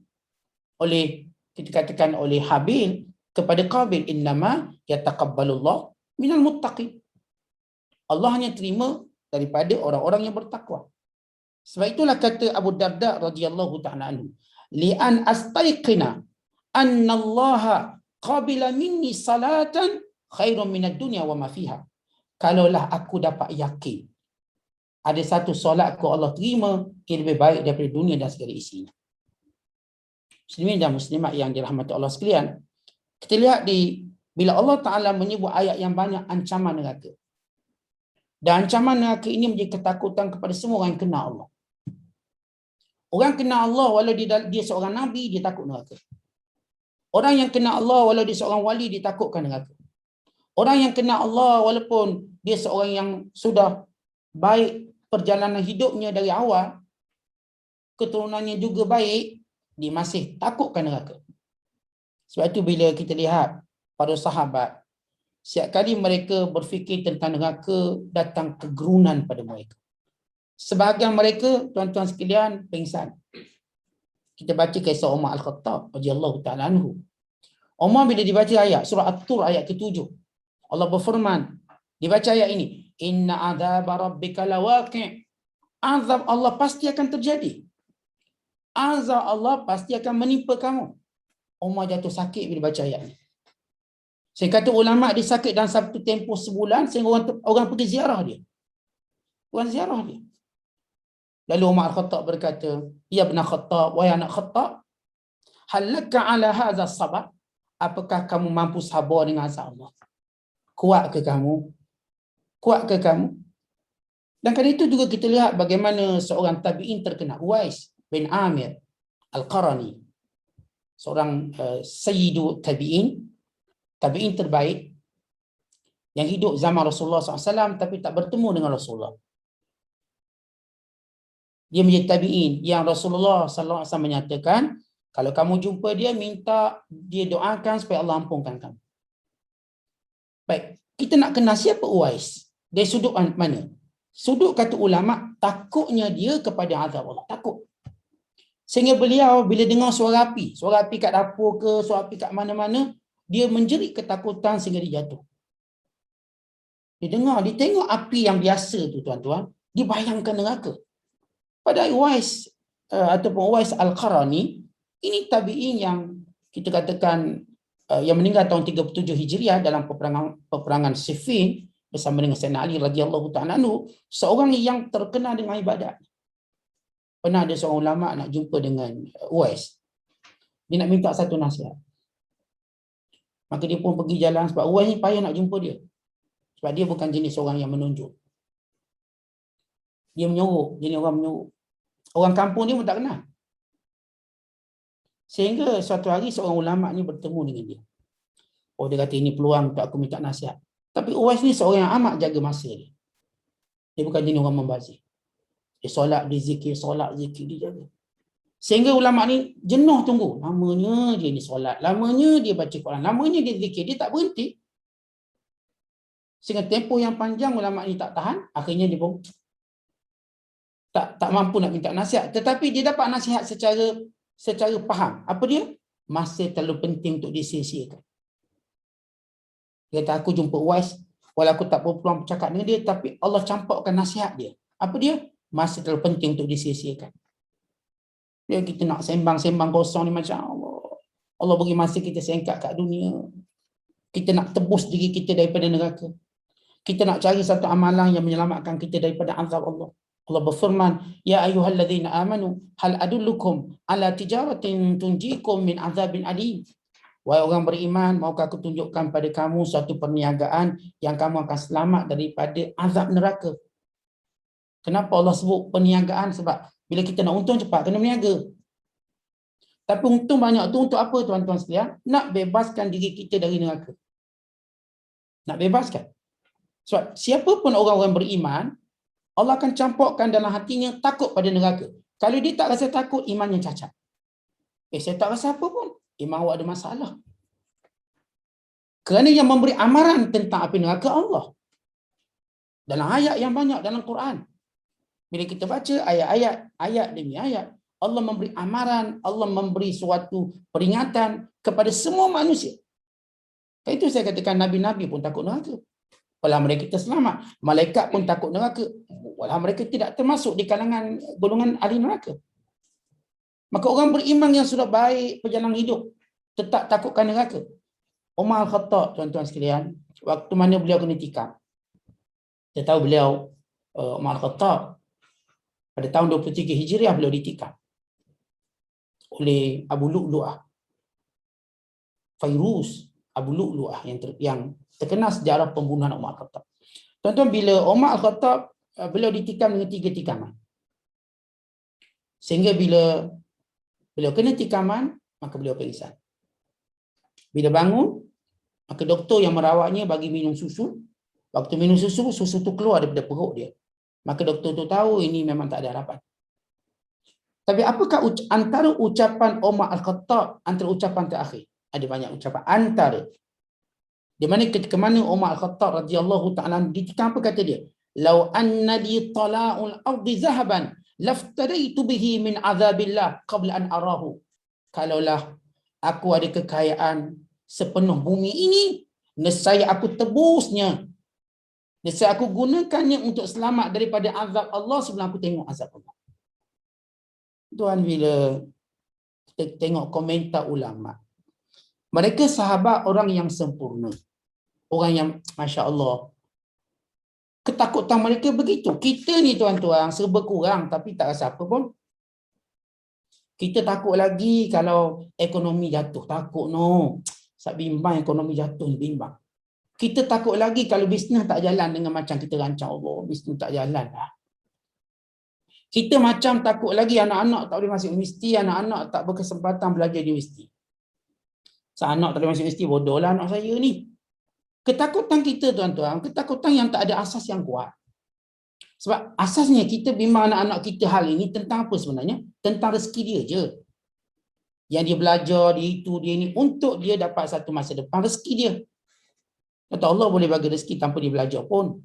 oleh, kita katakan oleh Habil kepada Qabil, innama yataqabbalullahu minal muttaqin. Allah hanya terima daripada orang-orang yang bertakwa. Sebab itulah kata Abu Darda radhiyallahu ta'ala anhu, li'an astayqina anna Allah qabila minni salatan khairun minad dunya wa ma fiha. Kalaulah aku dapat yakin ada satu solatku Allah terima, ia lebih baik daripada dunia dan segala isinya. Muslimin dan muslimat yang dirahmati Allah sekalian, kita lihat bila Allah Ta'ala menyebut ayat yang banyak ancaman neraka. Dan ancaman neraka ini menjadi ketakutan kepada semua orang yang kenal Allah. Orang kenal Allah, walau dia seorang Nabi, dia takut neraka. Orang yang kenal Allah, walau dia seorang wali, dia takutkan neraka. Orang yang kenal Allah, walaupun dia seorang yang sudah baik perjalanan hidupnya dari awal, keturunannya juga baik, dia masih takutkan neraka. Sebab itu bila kita lihat para sahabat, setiap kali mereka berfikir tentang neraka, datang kegerunan pada mereka. Sebahagian mereka, tuan-tuan sekalian, pingsan. Kita baca kisah Umar Al-Khattab radhiyallahu ta'ala anhu. Umar bila dibaca ayat surah At-Tur ayat ke-7, Allah berfirman, dibaca ayat ini, inna adzab rabbika lawaqi'. Azab Allah pasti akan terjadi. Azab Allah pasti akan menimpa kamu. Umar jatuh sakit bila baca ayat ini. Saya kata ulama dia sakit dalam satu tempoh sebulan sehingga orang pergi ziarah dia. Orang ziarah dia. Lalu Umar Al-Khattab berkata, ya ibn Khattab, wahai anak Khattab, halaka ala hadha sabar? Apakah kamu mampu sabar dengan azab Allah? Kuat ke kamu? Kuat ke kamu? Dan kali itu juga kita lihat bagaimana seorang tabi'in terkenal, Uwais bin Amir Al-Qarani, seorang sayyidu tabi'in, tabi'in terbaik yang hidup zaman Rasulullah SAW tapi tak bertemu dengan Rasulullah. Dia menjadi tabi'in yang Rasulullah SAW menyatakan, kalau kamu jumpa dia, minta dia doakan supaya Allah ampunkan kamu. Baik, kita nak kenal siapa Uwais. Dari sudut mana? Sudut kata ulama, takutnya dia kepada azab Allah. Takut. Sehingga beliau bila dengar suara api kat dapur ke, suara api kat mana-mana, dia menjerit ketakutan sehingga dia jatuh. Dia dengar, dia tengok api yang biasa tu tuan-tuan, dia bayangkan neraka. Padahal Uwais ataupun Uwais Al-Qarani, ini tabi'in yang kita katakan yang meninggal tahun 37 Hijriah dalam peperangan Siffin bersama dengan Sayyidina Ali radhiyallahu ta'ala anhu, seorang yang terkenal dengan ibadat. Pernah ada seorang ulama nak jumpa dengan Uwais. Dia nak minta satu nasihat. Maka dia pun pergi jalan sebab Uwais ni payah nak jumpa dia. Sebab dia bukan jenis orang yang menunjuk. Dia menyuruh, jenis orang menyuruh. Orang kampung dia pun tak kenal. Sehingga suatu hari seorang ulama ni bertemu dengan dia. Oh, dia kata ini peluang untuk aku minta nasihat. Tapi Uwais ni seorang yang amat jaga masa dia. Dia bukan jenis orang membazir. Dia solat, dia zikir, solat, zikir, dia jaga. Sehingga ulama ni jenuh tunggu. Lamanya dia ni solat, lamanya dia baca Quran, lamanya dia zikir, dia tak berhenti. Sehingga tempoh yang panjang ulama ni tak tahan, akhirnya dia pun tak mampu nak minta nasihat. Tetapi dia dapat nasihat secara faham. Apa dia? Masa terlalu penting untuk disia-siakan. Dia kata, aku jumpa Uwais, walau aku tak berpeluang bercakap dengan dia, tapi Allah campurkan nasihat dia. Apa dia? Masa terlalu penting untuk disia-siakan. Dia kita nak sembang-sembang kosong ni macam Allah bagi masa kita singkat kat dunia. Kita nak tebus diri kita daripada neraka. Kita nak cari satu amalan yang menyelamatkan kita daripada azab Allah. Allah berfirman, ya ayyuhalladzina amanu hal adullukum ala tijaratin tunjikum min azabin alim. Wahai orang beriman, maukah aku tunjukkan pada kamu suatu perniagaan yang kamu akan selamat daripada azab neraka. Kenapa Allah sebut perniagaan? Sebab bila kita nak untung cepat, kena berniaga. Tapi untung banyak tu untuk apa tuan-tuan sekalian? Nak bebaskan diri kita dari neraka. Nak bebaskan. Sebab siapa pun orang-orang beriman, Allah akan campurkan dalam hatinya takut pada neraka. Kalau dia tak rasa takut, imannya cacat. Saya tak rasa apa pun. Iman awak ada masalah. Kerana yang memberi amaran tentang api neraka Allah. Dalam ayat yang banyak dalam Quran. Bila kita baca ayat demi ayat, Allah memberi amaran, Allah memberi suatu peringatan kepada semua manusia. Itu saya katakan Nabi-Nabi pun takut neraka. Walau mereka terselamat. Malaikat pun takut neraka. Walau mereka tidak termasuk di kalangan golongan ahli neraka. Maka orang beriman yang sudah baik perjalanan hidup tetap takutkan neraka. Umar Al-Khattab, tuan-tuan sekalian, waktu mana beliau kena tikam. Kita tahu beliau, Umar Al-Khattab, pada tahun 23 Hijriah beliau ditikam oleh Abu Lu'lu'ah. Fairuz Abu Lu'lu'ah yang terkenal sejarah pembunuhan Umar Al-Khattab. Tuan-tuan, bila Umar Al-Khattab, beliau ditikam dengan 3 tikaman. Sehingga bila beliau kena tikaman, maka beliau pingsan. Bila bangun, maka doktor yang merawatnya bagi minum susu. Waktu minum susu, susu tu keluar daripada perut dia. Maka doktor tu tahu ini memang tak ada harapan. Tapi apakah antara ucapan Umar Al-Khattab, antara ucapan terakhir? Ada banyak ucapan. Antara. Di mana ketika mana Umar Al-Khattab radhiyallahu ta'ala ditikam, apa kata dia? Lau anna li tala'ul ardi zahaban laftadaitu bihi min azabillah qabla an arahu. Kalaulah aku ada kekayaan sepenuh bumi ini, nescaya aku tebusnya. Nescaya aku gunakannya untuk selamat daripada azab Allah sebelum aku tengok azab Allah. Tuan, bila kita tengok komentar ulama, mereka sahabat orang yang sempurna. Orang yang Masya Allah, ketakutan mereka begitu. Kita ni tuan-tuan serba kurang tapi tak rasa apa pun. Kita takut lagi kalau ekonomi jatuh. Takut no. Sebab bimbang ekonomi jatuh, bimbang. Kita takut lagi kalau bisnes tak jalan dengan macam kita rancang. Allah, bisnes tak jalan lah. Kita macam takut lagi anak-anak tak boleh masuk universiti, anak-anak tak berkesempatan belajar di universiti. Anak tak boleh masuk universiti, bodoh lah anak saya ni. Ketakutan kita tuan-tuan, ketakutan yang tak ada asas yang kuat. Sebab asasnya kita bimbang anak-anak kita hal ini tentang apa sebenarnya? Tentang rezeki dia je. Yang dia belajar, dia itu, dia ini, untuk dia dapat satu masa depan rezeki dia. Kata Allah boleh bagi rezeki tanpa dia belajar pun.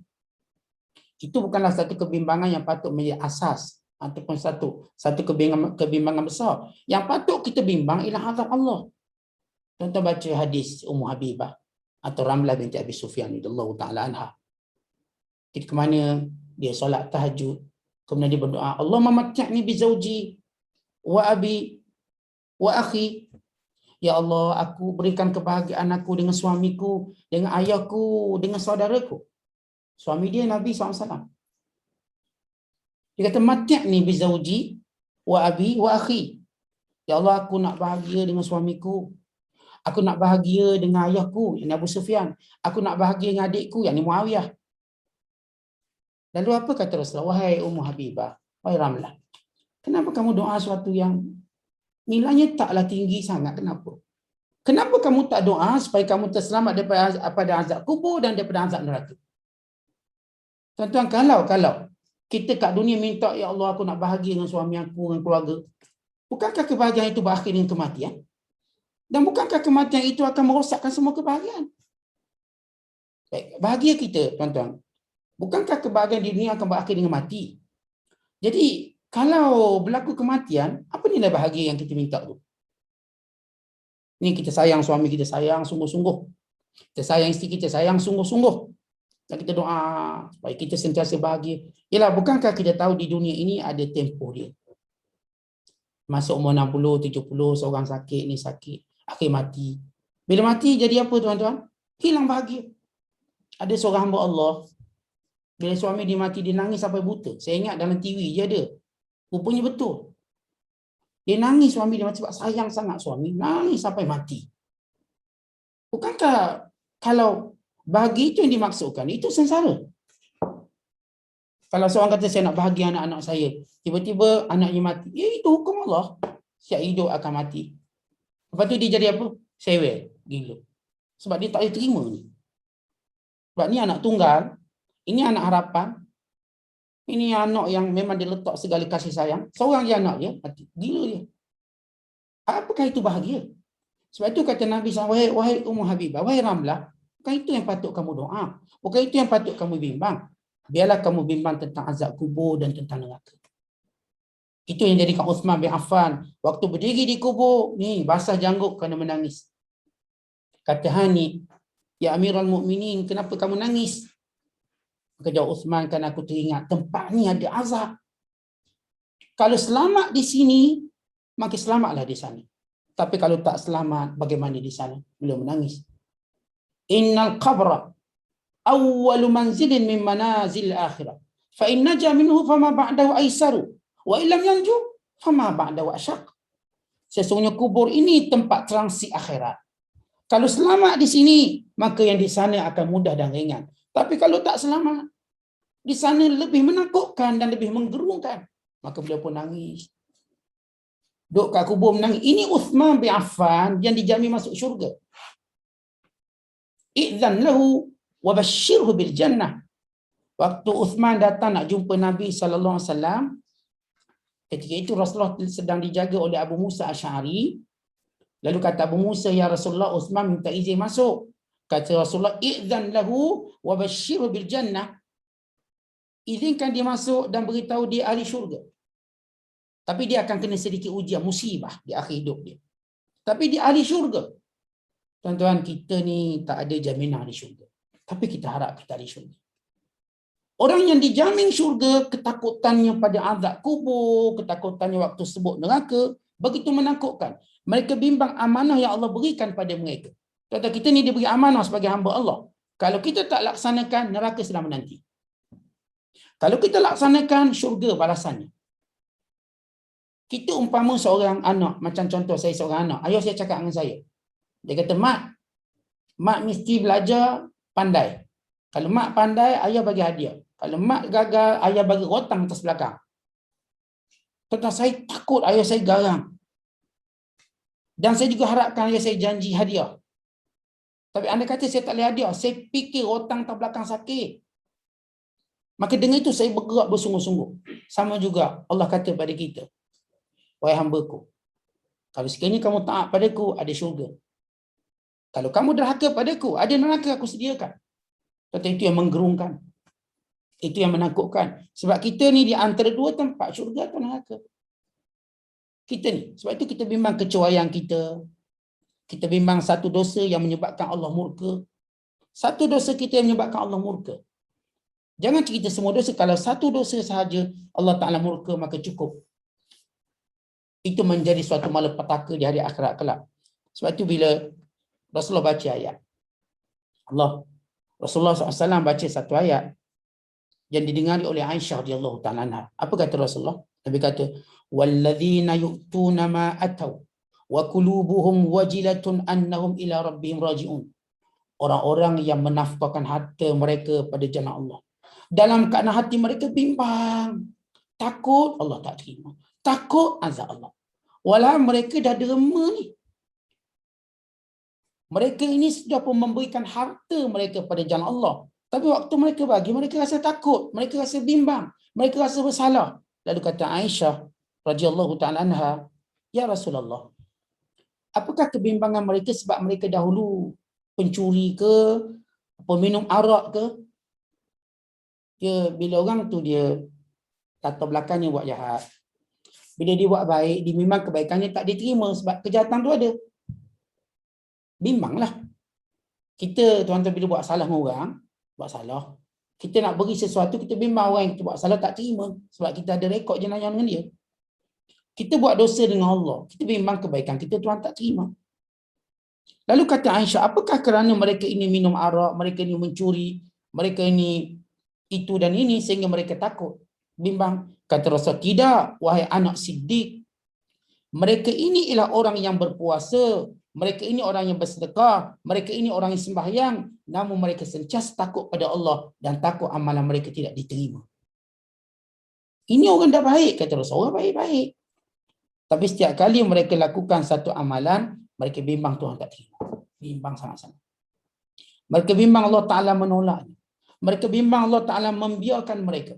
Itu bukanlah satu kebimbangan yang patut menjadi asas ataupun satu kebimbangan besar. Yang patut kita bimbang ialah azab Allah. Contoh baca hadis Ummu Habibah atau Ramlah binti Abi Sufyan radhiyallahu taala anha. Ketika mana dia solat tahajud, kemudian dia berdoa, Allah mamatta'ni bi zauji wa abi wa akhi. Ya Allah, aku berikan kebahagiaan aku dengan suamiku, dengan ayahku, dengan saudaraku. Suami dia Nabi SAW. Dia kata, mati'ni bi zauji wa abi wa akhi. Ya Allah, aku nak bahagia dengan suamiku. Aku nak bahagia dengan ayahku, yang Abu Sufyan. Aku nak bahagia dengan adikku, yang Muawiyah. Lalu apa kata Rasulullah? Wahai Ummu Habibah, wahai Ramlah, kenapa kamu doa sesuatu yang nilainya taklah tinggi sangat? Kenapa? Kenapa kamu tak doa supaya kamu terselamat daripada azab kubur dan daripada azab neraka? Tuan-tuan, kalau kita kat dunia minta, ya Allah aku nak bahagia dengan suami aku, dengan keluarga, bukankah kebahagiaan itu berakhir dengan kematian? Dan bukankah kematian itu akan merosakkan semua kebahagiaan? Baik, bahagia kita, tuan-tuan, bukankah kebahagiaan di dunia akan berakhir dengan mati? Jadi, kalau berlaku kematian, apa nilai bahagia yang kita minta tu? Ni kita sayang suami kita, sayang sungguh-sungguh. Kita sayang isteri kita, sayang sungguh-sungguh. Dan kita doa supaya kita sentiasa bahagia. Yalah, bukankah kita tahu di dunia ini ada tempoh dia? Masuk umur 60, 70, seorang sakit, ni sakit, akhir mati. Bila mati jadi apa tuan-tuan? Hilang bahagia. Ada seorang hamba Allah, bila suami dia mati, dia nangis sampai buta. Saya ingat dalam TV dia ada. Rupanya betul. Dia nangis suami dia sebab sayang sangat suami, nangis sampai mati. Bukankah kalau bahagia itu yang dimaksudkan, itu sengsara? Kalau seorang kata saya nak bahagia anak-anak saya, tiba-tiba anaknya mati, ya itu hukum Allah. Siap hidup akan mati. Lepas tu dia jadi apa? Sewel, gila. Sebab dia tak boleh terima ni. Sebab ni anak tunggal, ini anak harapan, ini anak yang memang dia letak segala kasih sayang. Seorang je anak dia, mati. Gila dia. Apakah itu bahagia? Sebab itu kata Nabi SAW, wahai Ummu Habibah, wahai Ramlah, bukan itu yang patut kamu doa. Bukan itu yang patut kamu bimbang. Biarlah kamu bimbang tentang azab kubur dan tentang neraka. Itu yang jadikan Uthman bin Affan, waktu berdiri di kubur, ni basah janggut kerana menangis. Kata Hani, ya Amirul Mukminin, kenapa kamu nangis? Maka jawab Uthman, kerana aku teringat tempat ni ada azab. Kalau selamat di sini, maka selamatlah di sana. Tapi kalau tak selamat, bagaimana di sana? Beliau menangis. Innal qabra awwalu manzilin min manazil akhirah. Fa in naja minhu fama ba'dahu aisaru. Wa illam yanju fama ba'dahu asyaq. Sesungguhnya kubur ini tempat transit akhirat. Kalau selamat di sini, maka yang di sana akan mudah dan ringan. Tapi kalau tak selamat, di sana lebih menakutkan dan lebih menggerungkan. Maka beliau pun nangis. Duduk kat kubur menangis. Ini Uthman bin Affan yang dijamin masuk syurga. Idzan lahu wa basyirhu bil jannah. Waktu Uthman datang nak jumpa Nabi sallallahu alaihi wasallam, ketika itu Rasulullah sedang dijaga oleh Abu Musa Asy'ari. Lalu kata Abu Musa, ya Rasulullah, Uthman minta izin masuk. Kata Rasulullah, idzan lahu wa basyirhu bil jannah. Izinkan dia masuk dan beritahu dia ahli syurga. Tapi dia akan kena sedikit ujian, musibah di akhir hidup dia. Tapi dia ahli syurga. Tuan-tuan, kita ni tak ada jaminan ahli syurga. Tapi kita harap kita ahli syurga. Orang yang dijamin syurga, ketakutannya pada azab kubur, ketakutannya waktu sebut neraka, begitu menakutkan. Mereka bimbang amanah yang Allah berikan pada mereka. Tuan-tuan, kita ni diberi amanah sebagai hamba Allah. Kalau kita tak laksanakan, neraka sedang menanti. Kalau kita laksanakan, syurga balasannya. Kita umpama seorang anak, macam contoh saya seorang anak, ayah saya cakap dengan saya. Dia kata, mak mesti belajar pandai. Kalau mak pandai, ayah bagi hadiah. Kalau mak gagal, ayah bagi rotang atas belakang. Tuan-tuan, saya takut ayah saya garang. Dan saya juga harapkan ayah saya janji hadiah. Tapi anda kata saya tak boleh hadiah, saya fikir rotang atas belakang sakit. Maka dengan itu saya bergerak bersungguh-sungguh. Sama juga Allah kata pada kita, wahai hamba-Ku, kalau sekiranya kamu taat padaku, ada syurga. Kalau kamu derhaka padaku, ada neraka aku sediakan. Kata itu yang menggerungkan. Itu yang menakutkan. Sebab kita ni di antara dua tempat, syurga atau neraka. Kita ni. Sebab itu kita bimbang kecuaian kita. Kita bimbang satu dosa yang menyebabkan Allah murka. Satu dosa kita yang menyebabkan Allah murka. Jangan cerita semua dosa. Kalau satu dosa sahaja Allah Ta'ala murka, maka cukup. Itu menjadi suatu malapetaka di hari akhirat kelak. Sebab itu bila Rasulullah baca ayat, Rasulullah SAW baca satu ayat yang didengari oleh Aisyah radhiyallahu ta'ala anha. Apa kata Rasulullah? Nabi kata, walladzina yu'tuna ma ataw wa qulubuhum wajilatun annahum ila rabbihim raji'un. Orang-orang yang menafkahkan harta mereka pada jalan Allah, dalam keadaan hati mereka bimbang, takut Allah tak terima, takut azab Allah. Walau mereka dah derma ni. Mereka ini sudah pun memberikan harta mereka pada jalan Allah. Tapi waktu mereka bagi, mereka rasa takut, mereka rasa bimbang, mereka rasa bersalah. Lalu kata Aisyah radhiyallahu ta'ala anha, ya Rasulullah, apakah kebimbangan mereka sebab mereka dahulu pencuri ke, peminum arak ke? Dia, bila orang tu dia latar belakangnya buat jahat, bila dia buat baik, dia memang kebaikannya tak diterima sebab kejahatan tu ada. Bimbanglah. Kita tuan-tuan bila buat salah dengan orang, buat salah, kita nak beri sesuatu, kita bimbang orang yang kita buat salah tak terima sebab kita ada rekod jenayah dengan dia. Kita buat dosa dengan Allah, kita bimbang kebaikan kita Tuhan tak terima. Lalu kata Aisyah, apakah kerana mereka ini minum arak, mereka ini mencuri, mereka ini itu dan ini sehingga mereka takut, bimbang? Kata Rasul, tidak wahai anak Siddiq, mereka ini ialah orang yang berpuasa, mereka ini orang yang bersedekah, mereka ini orang yang sembahyang, namun mereka sentiasa takut pada Allah dan takut amalan mereka tidak diterima. Ini orang dah baik, kata Rasul, orang baik-baik. Tapi setiap kali mereka lakukan satu amalan, mereka bimbang Tuhan tak terima. Bimbang sangat-sangat. Mereka bimbang Allah Ta'ala menolaknya. Mereka bimbang Allah Ta'ala membiarkan mereka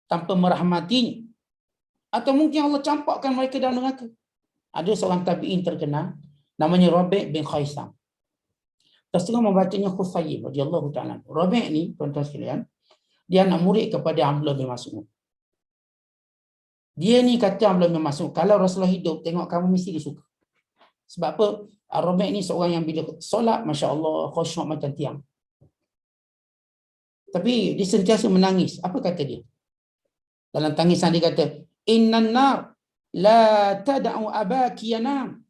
tanpa merahmatinya. Atau mungkin Allah campakkan mereka dalam neraka. Ada seorang tabi'in terkenal, namanya Rabi' bin Khaisam. Terus membacanya Khufayyim radhiyallahu ta'ala. Rabi' ni, tuan-tuan sekalian, dia anak murid kepada Abdullah bin Mas'ud. Dia ni kata Abdullah bin Mas'ud, kalau Rasulullah hidup, tengok kamu mesti dia suka. Sebab apa? Rabi' ni seorang yang bila solat, Masya Allah, khusyuk macam tiang. Tapi dia sentiasa menangis. Apa kata dia? Dalam tangisan dia kata, innan nar la tada'u abaki yanam.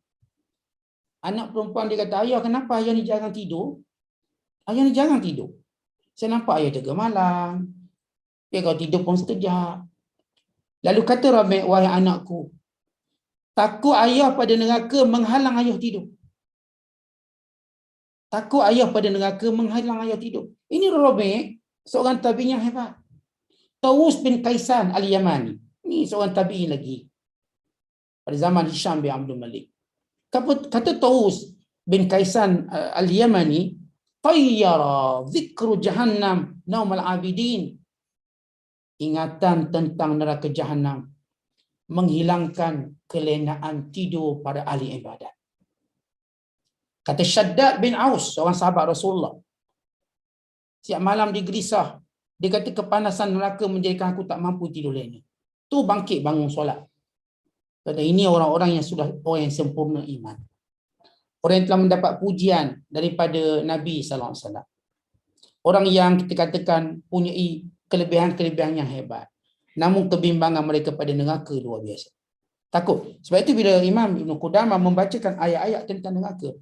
Anak perempuan dia kata, ayah kenapa ayah ni jarang tidur? Ayah ni jarang tidur. Saya nampak ayah jaga malam. Dia kalau tidur pun sekejap. Lalu kata Rabi', wahai anakku, takut ayah pada neraka menghalang ayah tidur. Takut ayah pada neraka menghalang ayah tidur. Ini Rabi', seorang tabi'in yang hebat. Tawus bin Kaisan al-Yamani. Ini seorang tabi'in lagi. Pada zaman Hisham bin Abdul Malik. Kata Tawus bin Kaisan al-Yamani, tayyara zikru jahannam naumal abidin. Ingatan tentang neraka Jahannam menghilangkan kelenaan tidur pada ahli ibadat. Kata Shaddad bin Aus, seorang sahabat Rasulullah, siap malam dia gelisah. Dia kata kepanasan neraka menjadikan aku tak mampu tidur lena. Tu bangkit bangun solat. Kata ini orang-orang yang sudah orang yang sempurna iman. Orang yang telah mendapat pujian daripada Nabi SAW. Orang yang kita katakan punya kelebihan-kelebihan yang hebat. Namun kebimbangan mereka pada neraka luar biasa. Takut. Sebab itu bila Imam Ibn Qudamah membacakan ayat-ayat tentang neraka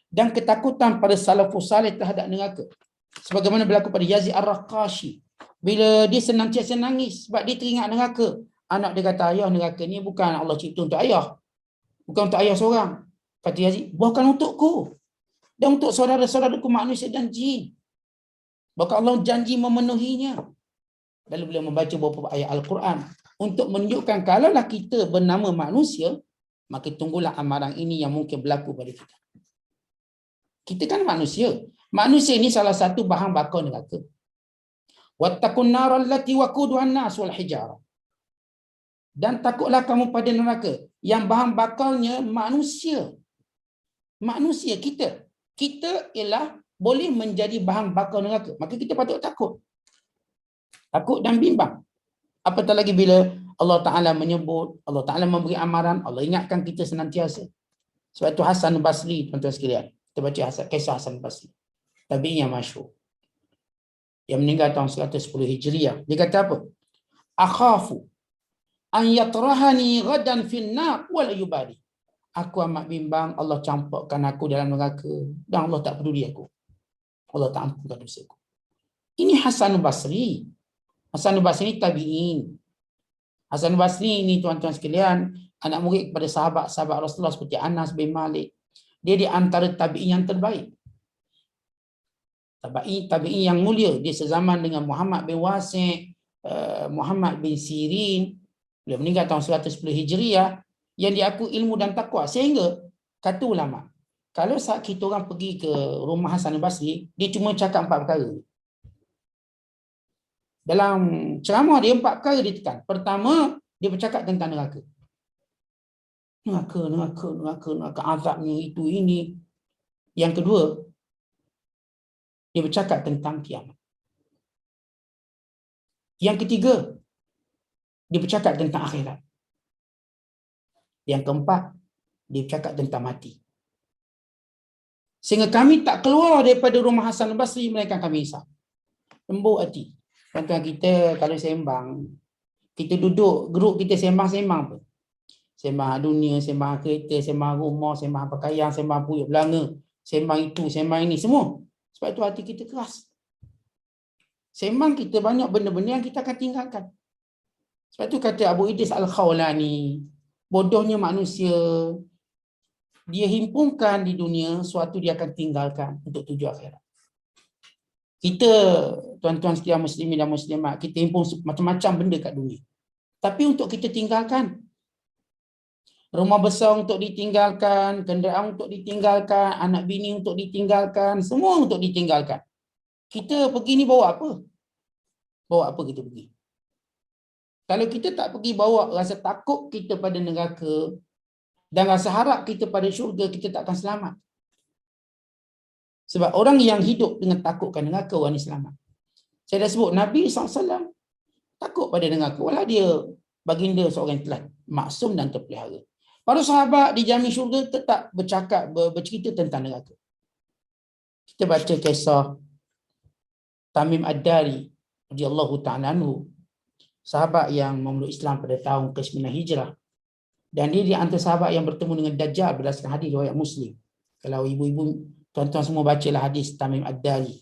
dan ketakutan pada salafus salih terhadap neraka. Sebagaimana berlaku pada Yazid Ar-Raqashi. Bila dia senantiasa nangis sebab dia teringat neraka. Anak dia kata, ayah, neraka ni bukan Allah cipta untuk ayah. Bukan untuk ayah seorang. Kata Yazid, bukan untukku. Dan untuk saudara-saudaraku manusia dan jin. Bahkan Allah janji memenuhinya. Lalu beliau membaca beberapa ayat Al-Quran untuk menunjukkan kalaulah kita bernama manusia, maka tunggulah amaran ini yang mungkin berlaku pada kita. Kita kan manusia. Manusia ini salah satu bahan bakar neraka. Wattaqun nar allati waquduhan nas wal hijarah. Dan takutlah kamu pada neraka yang bahan bakarnya manusia. Manusia kita. Kita ialah boleh menjadi bahan bakar neraka. Maka kita patut takut. Takut dan bimbang. Apatah lagi bila Allah Ta'ala menyebut, Allah Ta'ala memberi amaran, Allah ingatkan kita senantiasa. Sebab itu Hasan Basri, tuan-tuan sekalian. Kita baca kisah Hasan Basri. Tabi'in yang masyhur. Yang meninggal tahun 110 Hijriah. Dia kata apa? Akhafu an yatrahani ghadan finnar wala yubali. Aku amat bimbang Allah campurkan aku dalam neraka dan Allah tak peduli aku. Allah tak ampunkan dosaku. Ini Hasan Basri. Hasan Basri ni tabi'in. Hasan Basri ni tuan-tuan sekalian, anak murid kepada sahabat-sahabat Rasulullah seperti Anas bin Malik. Dia di antara tabi'in yang terbaik. Tabi'in yang mulia. Dia sezaman dengan Muhammad bin Wasi', Muhammad bin Sirin. Beliau meninggal tahun 110 Hijriah. Yang diakui ilmu dan takwa. Sehingga, kata ulama, kalau saat kita orang pergi ke rumah Hasan Basri, dia cuma cakap 4 perkara. Dalam ceramah dia 4 perkara dia tekan. Pertama, dia bercakap tentang neraka. Neraka, azabnya itu ini. Yang kedua, dia bercakap tentang kiamat. Yang ketiga, dia bercakap tentang akhirat. Yang keempat, dia bercakap tentang mati. Sehingga kami tak keluar daripada rumah Hasan Basri melainkan kami hisap. Lembut hati. Tuan-tuan kita kalau sembang, kita duduk, grup kita sembang-sembang apa? Sembang dunia, sembang kereta, sembang rumah, sembang pakaian, sembang puyuk belanga, sembang itu, sembang ini, semua. Sebab itu hati kita keras. Sembang kita banyak benda-benda yang kita akan tinggalkan. Sebab itu kata Abu Idris Al-Khawlani, bodohnya manusia, dia himpunkan di dunia, suatu dia akan tinggalkan untuk tuju akhirat. Kita, tuan-tuan sekalian muslimin dan muslimat, kita himpun macam-macam benda kat dunia. Tapi untuk kita tinggalkan, rumah besar untuk ditinggalkan, kenderaan untuk ditinggalkan, anak bini untuk ditinggalkan, semua untuk ditinggalkan. Kita pergi ni bawa apa? Bawa apa kita pergi? Kalau kita tak pergi bawa rasa takut kita pada neraka dan rasa harap kita pada syurga, kita tak akan selamat. Sebab orang yang hidup dengan takutkan neraka, orang ni selamat. Saya dah sebut, Nabi SAW takut pada neraka. Walau dia baginda seorang yang telah maksum dan terpelihara. Para sahabat dijamin syurga tetap bercerita tentang neraka. Kita baca kisah Tamim Ad-Dari radhiyallahu ta'ala anhu, sahabat yang memeluk Islam pada tahun ke-9 Hijrah. Dan dia di antara sahabat yang bertemu dengan Dajjal berdasarkan hadis riwayat Muslim. Kalau ibu-ibu, tuan-tuan semua bacalah hadis Tamim Ad-Dari.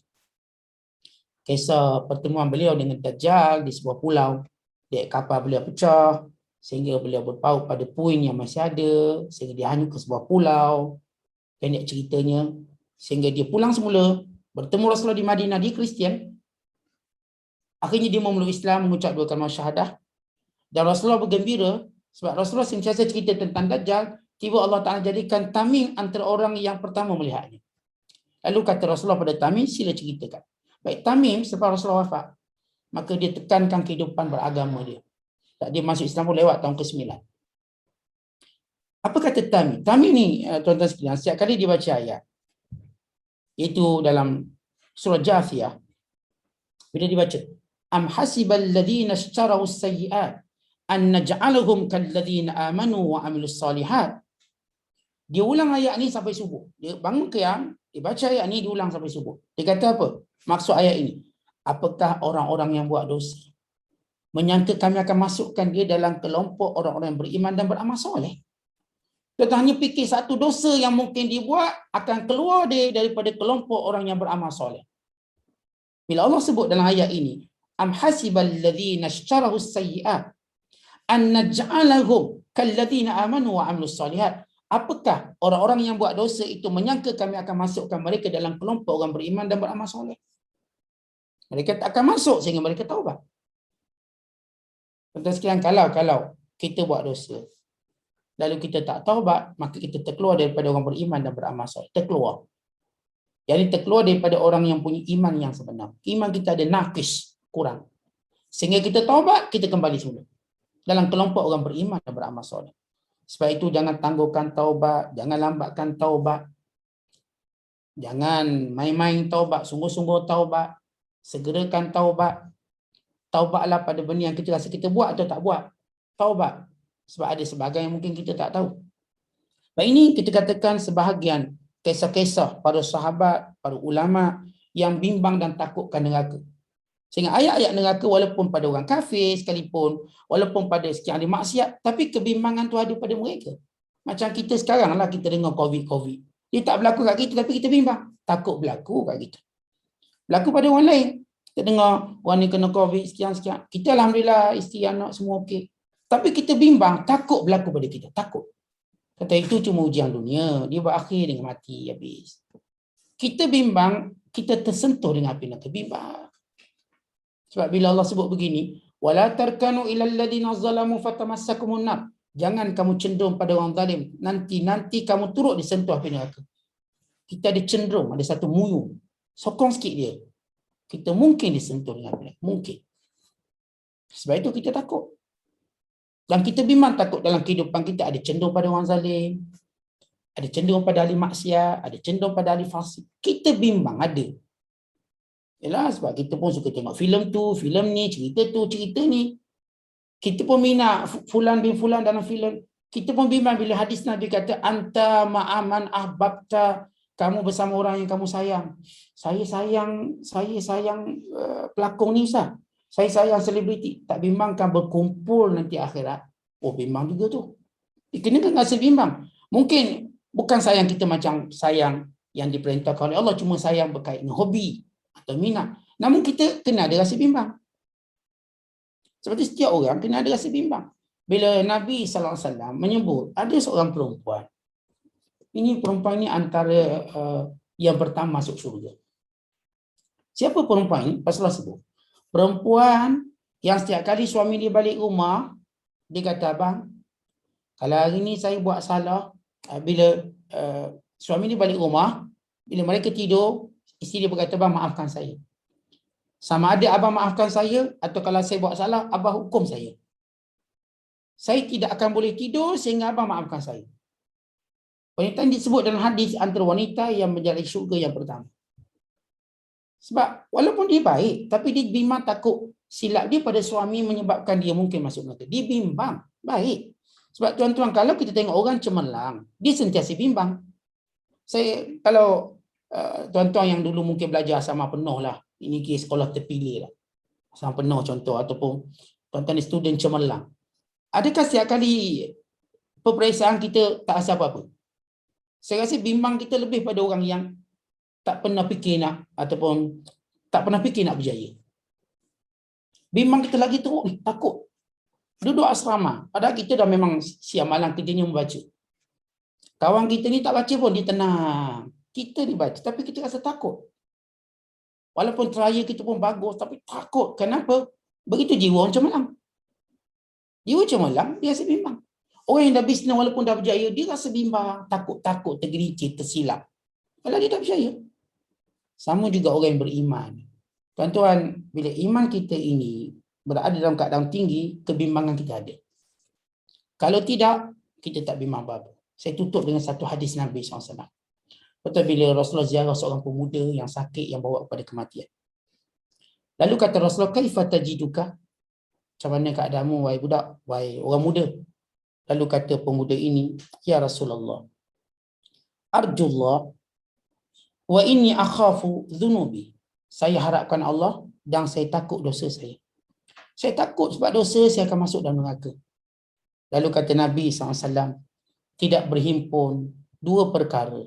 Kisah pertemuan beliau dengan Dajjal di sebuah pulau. Dek kapal beliau pecah sehingga beliau berpaut pada puing yang masih ada, sehingga dia hanyut ke sebuah pulau. Pendek ceritanya, sehingga dia pulang semula, bertemu Rasulullah di Madinah, dia Kristian. Akhirnya dia memeluk Islam, mengucap 2 kalimah syahadah. Dan Rasulullah bergembira sebab Rasulullah sentiasa cerita tentang Dajjal. Tiba Allah Ta'ala jadikan Tamim antara orang yang pertama melihatnya. Lalu kata Rasulullah pada Tamim, sila ceritakan. Baik, Tamim selepas Rasulullah wafat, maka dia tekankan kehidupan beragama dia. Dia masuk Islam pun lewat tahun ke-9. Apa kata Tamim? Tamim ni, tuan-tuan sekalian, setiap kali dia baca ayat, itu dalam surah Jathiyah, bila dibaca, am hasibal ladzina ishtaraw as-sayyi'at an naj'alahum kal ladzina amanu wa amilus solihat. Dia ulang ayat ni sampai subuh. Dia bangun qiyam, dia baca ayat ni, dia ulang sampai subuh. Dia kata apa? Maksud ayat ini, apakah orang-orang yang buat dosa menyangka kami akan masukkan dia dalam kelompok orang-orang yang beriman dan beramal soleh? Kita hanya fikir satu dosa yang mungkin dibuat akan keluar dia daripada kelompok orang yang beramal soleh. Bila Allah sebut dalam ayat ini, am hasibal ladzina ishtarahu as-sayyi'at an naj'alahum kal ladzina amanu wa amilus solihat. Apakah orang-orang yang buat dosa itu menyangka kami akan masukkan mereka dalam kelompok orang beriman dan beramal soleh? Mereka tak akan masuk sehingga mereka taubat. Tentang sekian, kalau kita buat dosa, lalu kita tak taubat, maka kita terkeluar daripada orang beriman dan beramal soleh. Terkeluar. Jadi terkeluar daripada orang yang punya iman yang sebenar. Iman kita ada naqis, kurang. Sehingga kita taubat, kita kembali semula dalam kelompok orang beriman dan beramal soleh. Sebab itu jangan tangguhkan taubat, jangan lambatkan taubat. Jangan main-main taubat, sungguh-sungguh taubat. Segerakan taubat. Taubatlah pada benda yang kita rasa kita buat atau tak buat. Taubat. Sebab ada sebahagian yang mungkin kita tak tahu. Baik, ini kita katakan sebahagian kisah-kisah para sahabat, para ulama yang bimbang dan takutkan neraka. Sehingga ayat-ayat neraka walaupun pada orang kafir sekalipun, walaupun pada sekian ahli maksiat, tapi kebimbangan tu ada pada mereka. Macam kita sekarang lah, kita dengar COVID. Dia tak berlaku kat kita tapi kita bimbang. Takut berlaku kat kita. Berlaku pada orang lain. Kita dengar orang ni kena COVID sekian-sekian. Kita alhamdulillah isteri anak semua okey. Tapi kita bimbang, takut berlaku pada kita. Takut. Kata itu cuma ujian dunia. Dia berakhir dengan mati habis. Kita bimbang, kita tersentuh dengan api neraka. Bimbang. Sebab bila Allah sebut begini, wala tarkanu ilal ladzina zalamu fatamassakumun nar. Jangan kamu cenderung pada orang zalim. Nanti kamu turut disentuh api neraka. Kita ada cenderung, ada satu muyu. Sokong sikit dia. Kita mungkin disentuh dengan api neraka. Mungkin. Sebab itu kita takut. Dan kita bimbang takut dalam kehidupan kita ada cenderung pada orang zalim. Ada cenderung pada ahli maksiat. Ada cenderung pada ahli fasik. Kita bimbang ada. Yalah, sebab kita pun suka tengok filem tu, filem ni, cerita tu, cerita ni. Kita pun minat fulan bin fulan dalam filem. Kita pun bimbang bila hadis Nabi kata anta ma'aman ahbabta, kamu bersama orang yang kamu sayang. Saya sayang pelakon ni Ustaz. Saya sayang selebriti. Tak bimbangkan berkumpul nanti akhirat. Oh, bimbang juga tu. Kena kan rasa bimbang. Mungkin bukan sayang kita macam sayang yang diperintahkan oleh Allah, cuma sayang berkait dengan hobi atau minat. Namun kita kena ada rasa bimbang. Seperti setiap orang kena ada rasa bimbang. Bila Nabi SAW menyebut ada seorang perempuan. Ini perempuan ini antara yang pertama masuk syurga. Siapa perempuan ini? Rasulullah sebut. Perempuan yang setiap kali suami dia balik rumah, dia kata, abang, kalau hari ni saya buat salah, bila suami dia balik rumah, bila mereka tidur, isteri dia berkata, abang maafkan saya. Sama ada abang maafkan saya, atau kalau saya buat salah, abang hukum saya. Saya tidak akan boleh tidur sehingga abang maafkan saya. Wanita yang disebut dalam hadis antara wanita yang menjadi syurga yang pertama. Sebab walaupun dia baik, tapi dia bimbang takut silap dia pada suami menyebabkan dia mungkin masuk neraka. Dia bimbang. Baik. Sebab tuan-tuan, kalau kita tengok orang cemerlang, dia sentiasa bimbang. Kalau tuan-tuan yang dulu mungkin belajar asrama penuh lah, ini kes sekolah terpilih lah, asrama penuh contoh, ataupun tuan-tuan ni student cemerlang. Adakah setiap kali peperiksaan kita tak rasa apa-apa? Saya rasa bimbang kita lebih pada orang yang tak pernah fikir nak, ataupun tak pernah fikir nak berjaya. Bimbang kita lagi teruk ni, takut. Duduk asrama, padahal kita dah memang siang malam kerjanya membaca. Kawan kita ni tak baca pun, dia tenang. Kita ni baca, tapi kita rasa takut. Walaupun trial kita pun bagus, tapi takut. Kenapa? Begitu jiwa orang cemerlang. Jiwa cemerlang, dia rasa bimbang. Orang yang dah bisnes walaupun dah berjaya, dia rasa bimbang, takut, tergelincir, tersilap. Kalau dia dah berjaya. Sama juga orang yang beriman. Tuan-tuan, bila iman kita ini berada dalam keadaan tinggi, kebimbangan kita ada. Kalau tidak, kita tak bimbang apa-apa. Saya tutup dengan satu hadis Nabi SAW. Betul bila Rasulullah ziarah seorang pemuda yang sakit yang bawa kepada kematian. Lalu kata Rasulullah, kaifa tajiduka? Macam mana keadaanmu, wahai budak, wahai orang muda? Lalu kata pemuda ini, ya Rasulullah, arjullah wa inni akhafu dhunubi. Saya harapkan Allah dan saya takut dosa saya. Saya takut sebab dosa saya akan masuk dalam neraka. Lalu kata Nabi SAW, tidak berhimpun dua perkara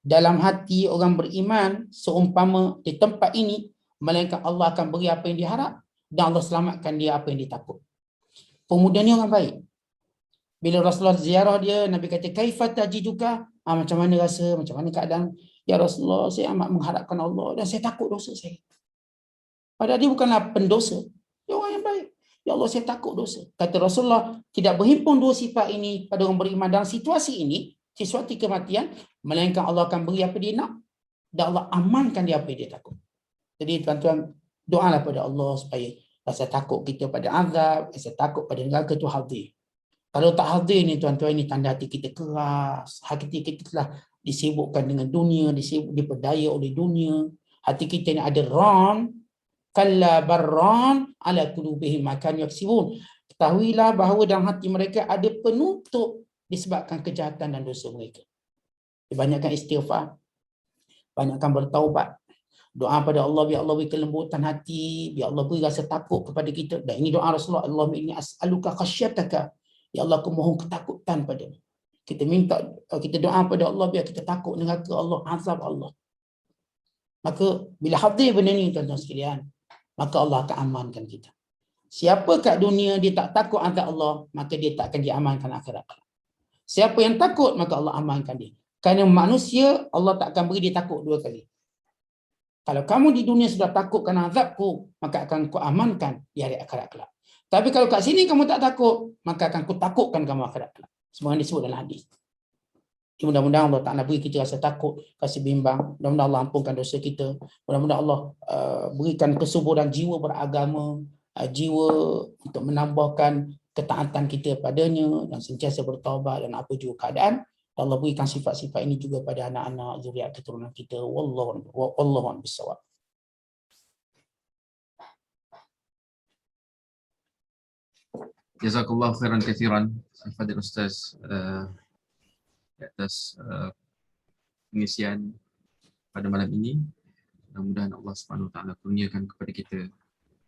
dalam hati orang beriman seumpama di tempat ini, melainkan Allah akan beri apa yang dia harap dan Allah selamatkan dia apa yang dia takut. Pemuda ni orang baik. Bila Rasulullah ziarah dia, Nabi kata, kaifa tajiduka? Macam mana rasa, macam mana keadaan? Ya Rasulullah, saya amat mengharapkan Allah dan saya takut dosa saya. Padahal dia bukanlah pendosa. Dia orang yang baik. Ya Allah, saya takut dosa. Kata Rasulullah, tidak berhimpun dua sifat ini pada orang beriman dalam situasi ini, situasi kematian, melainkan Allah akan beri apa dia nak dan Allah amankan dia apa yang dia takut. Jadi tuan-tuan, doalah pada Allah supaya rasa takut kita pada azab, rasa takut pada neraka itu hadir. Kalau tak hadir ni tuan-tuan, ini tanda hati kita keras. Hati kita telah disibukkan dengan dunia, diperdaya oleh dunia. Hati kita ni ada ran, kalla barran ala qulubihim ma kanu yaksibun. Ketahuilah bahawa dalam hati mereka ada penutup disebabkan kejahatan dan dosa mereka. Banyakkan istighfar, banyakkan bertaubat, doa pada Allah biar Allah beri kelembutan hati, biar Allah beri rasa takut kepada kita. Dan ini doa Rasulullah, Allahumma inni as'aluka khasyataka, ya Allah aku mohon ketakutan padamu. Kita minta, kita doa pada Allah biar kita takut neraka Allah, azab Allah. Maka bila hadir benda ni tuan-tuan sekalian, maka Allah akan amankan kita. Siapa kat dunia dia tak takut azab Allah, maka dia tak akan diamankan akhirat. Siapa yang takut, maka Allah amankan dia. Kerana manusia, Allah tak akan beri dia takut dua kali. Kalau kamu di dunia sudah takut kerana azabku, maka akan ku amankan di hari akhirat kelak. Tapi kalau kat sini kamu tak takut, maka akan ku takutkan kamu akhirat kelak. Semua disebut dalam hadis. Mudah-mudahan Allah Ta'ala beri kita rasa takut, kasih bimbang. Mudah-mudahan Allah ampunkan dosa kita. Mudah-mudahan Allah berikan kesuburan jiwa beragama, jiwa untuk menambahkan ketaatan kita padanya dan sentiasa bertaubat dan apa juga keadaan. Allah berikan sifat-sifat ini juga pada anak-anak, zuriat keturunan kita. Wallahu a'lam bissawab. Jazakallahu khairan kathiran Al-Fadhil Ustaz di atas pengisian pada malam ini. Mudah-mudahan Allah Subhanahu Wa Taala kurniakan kepada kita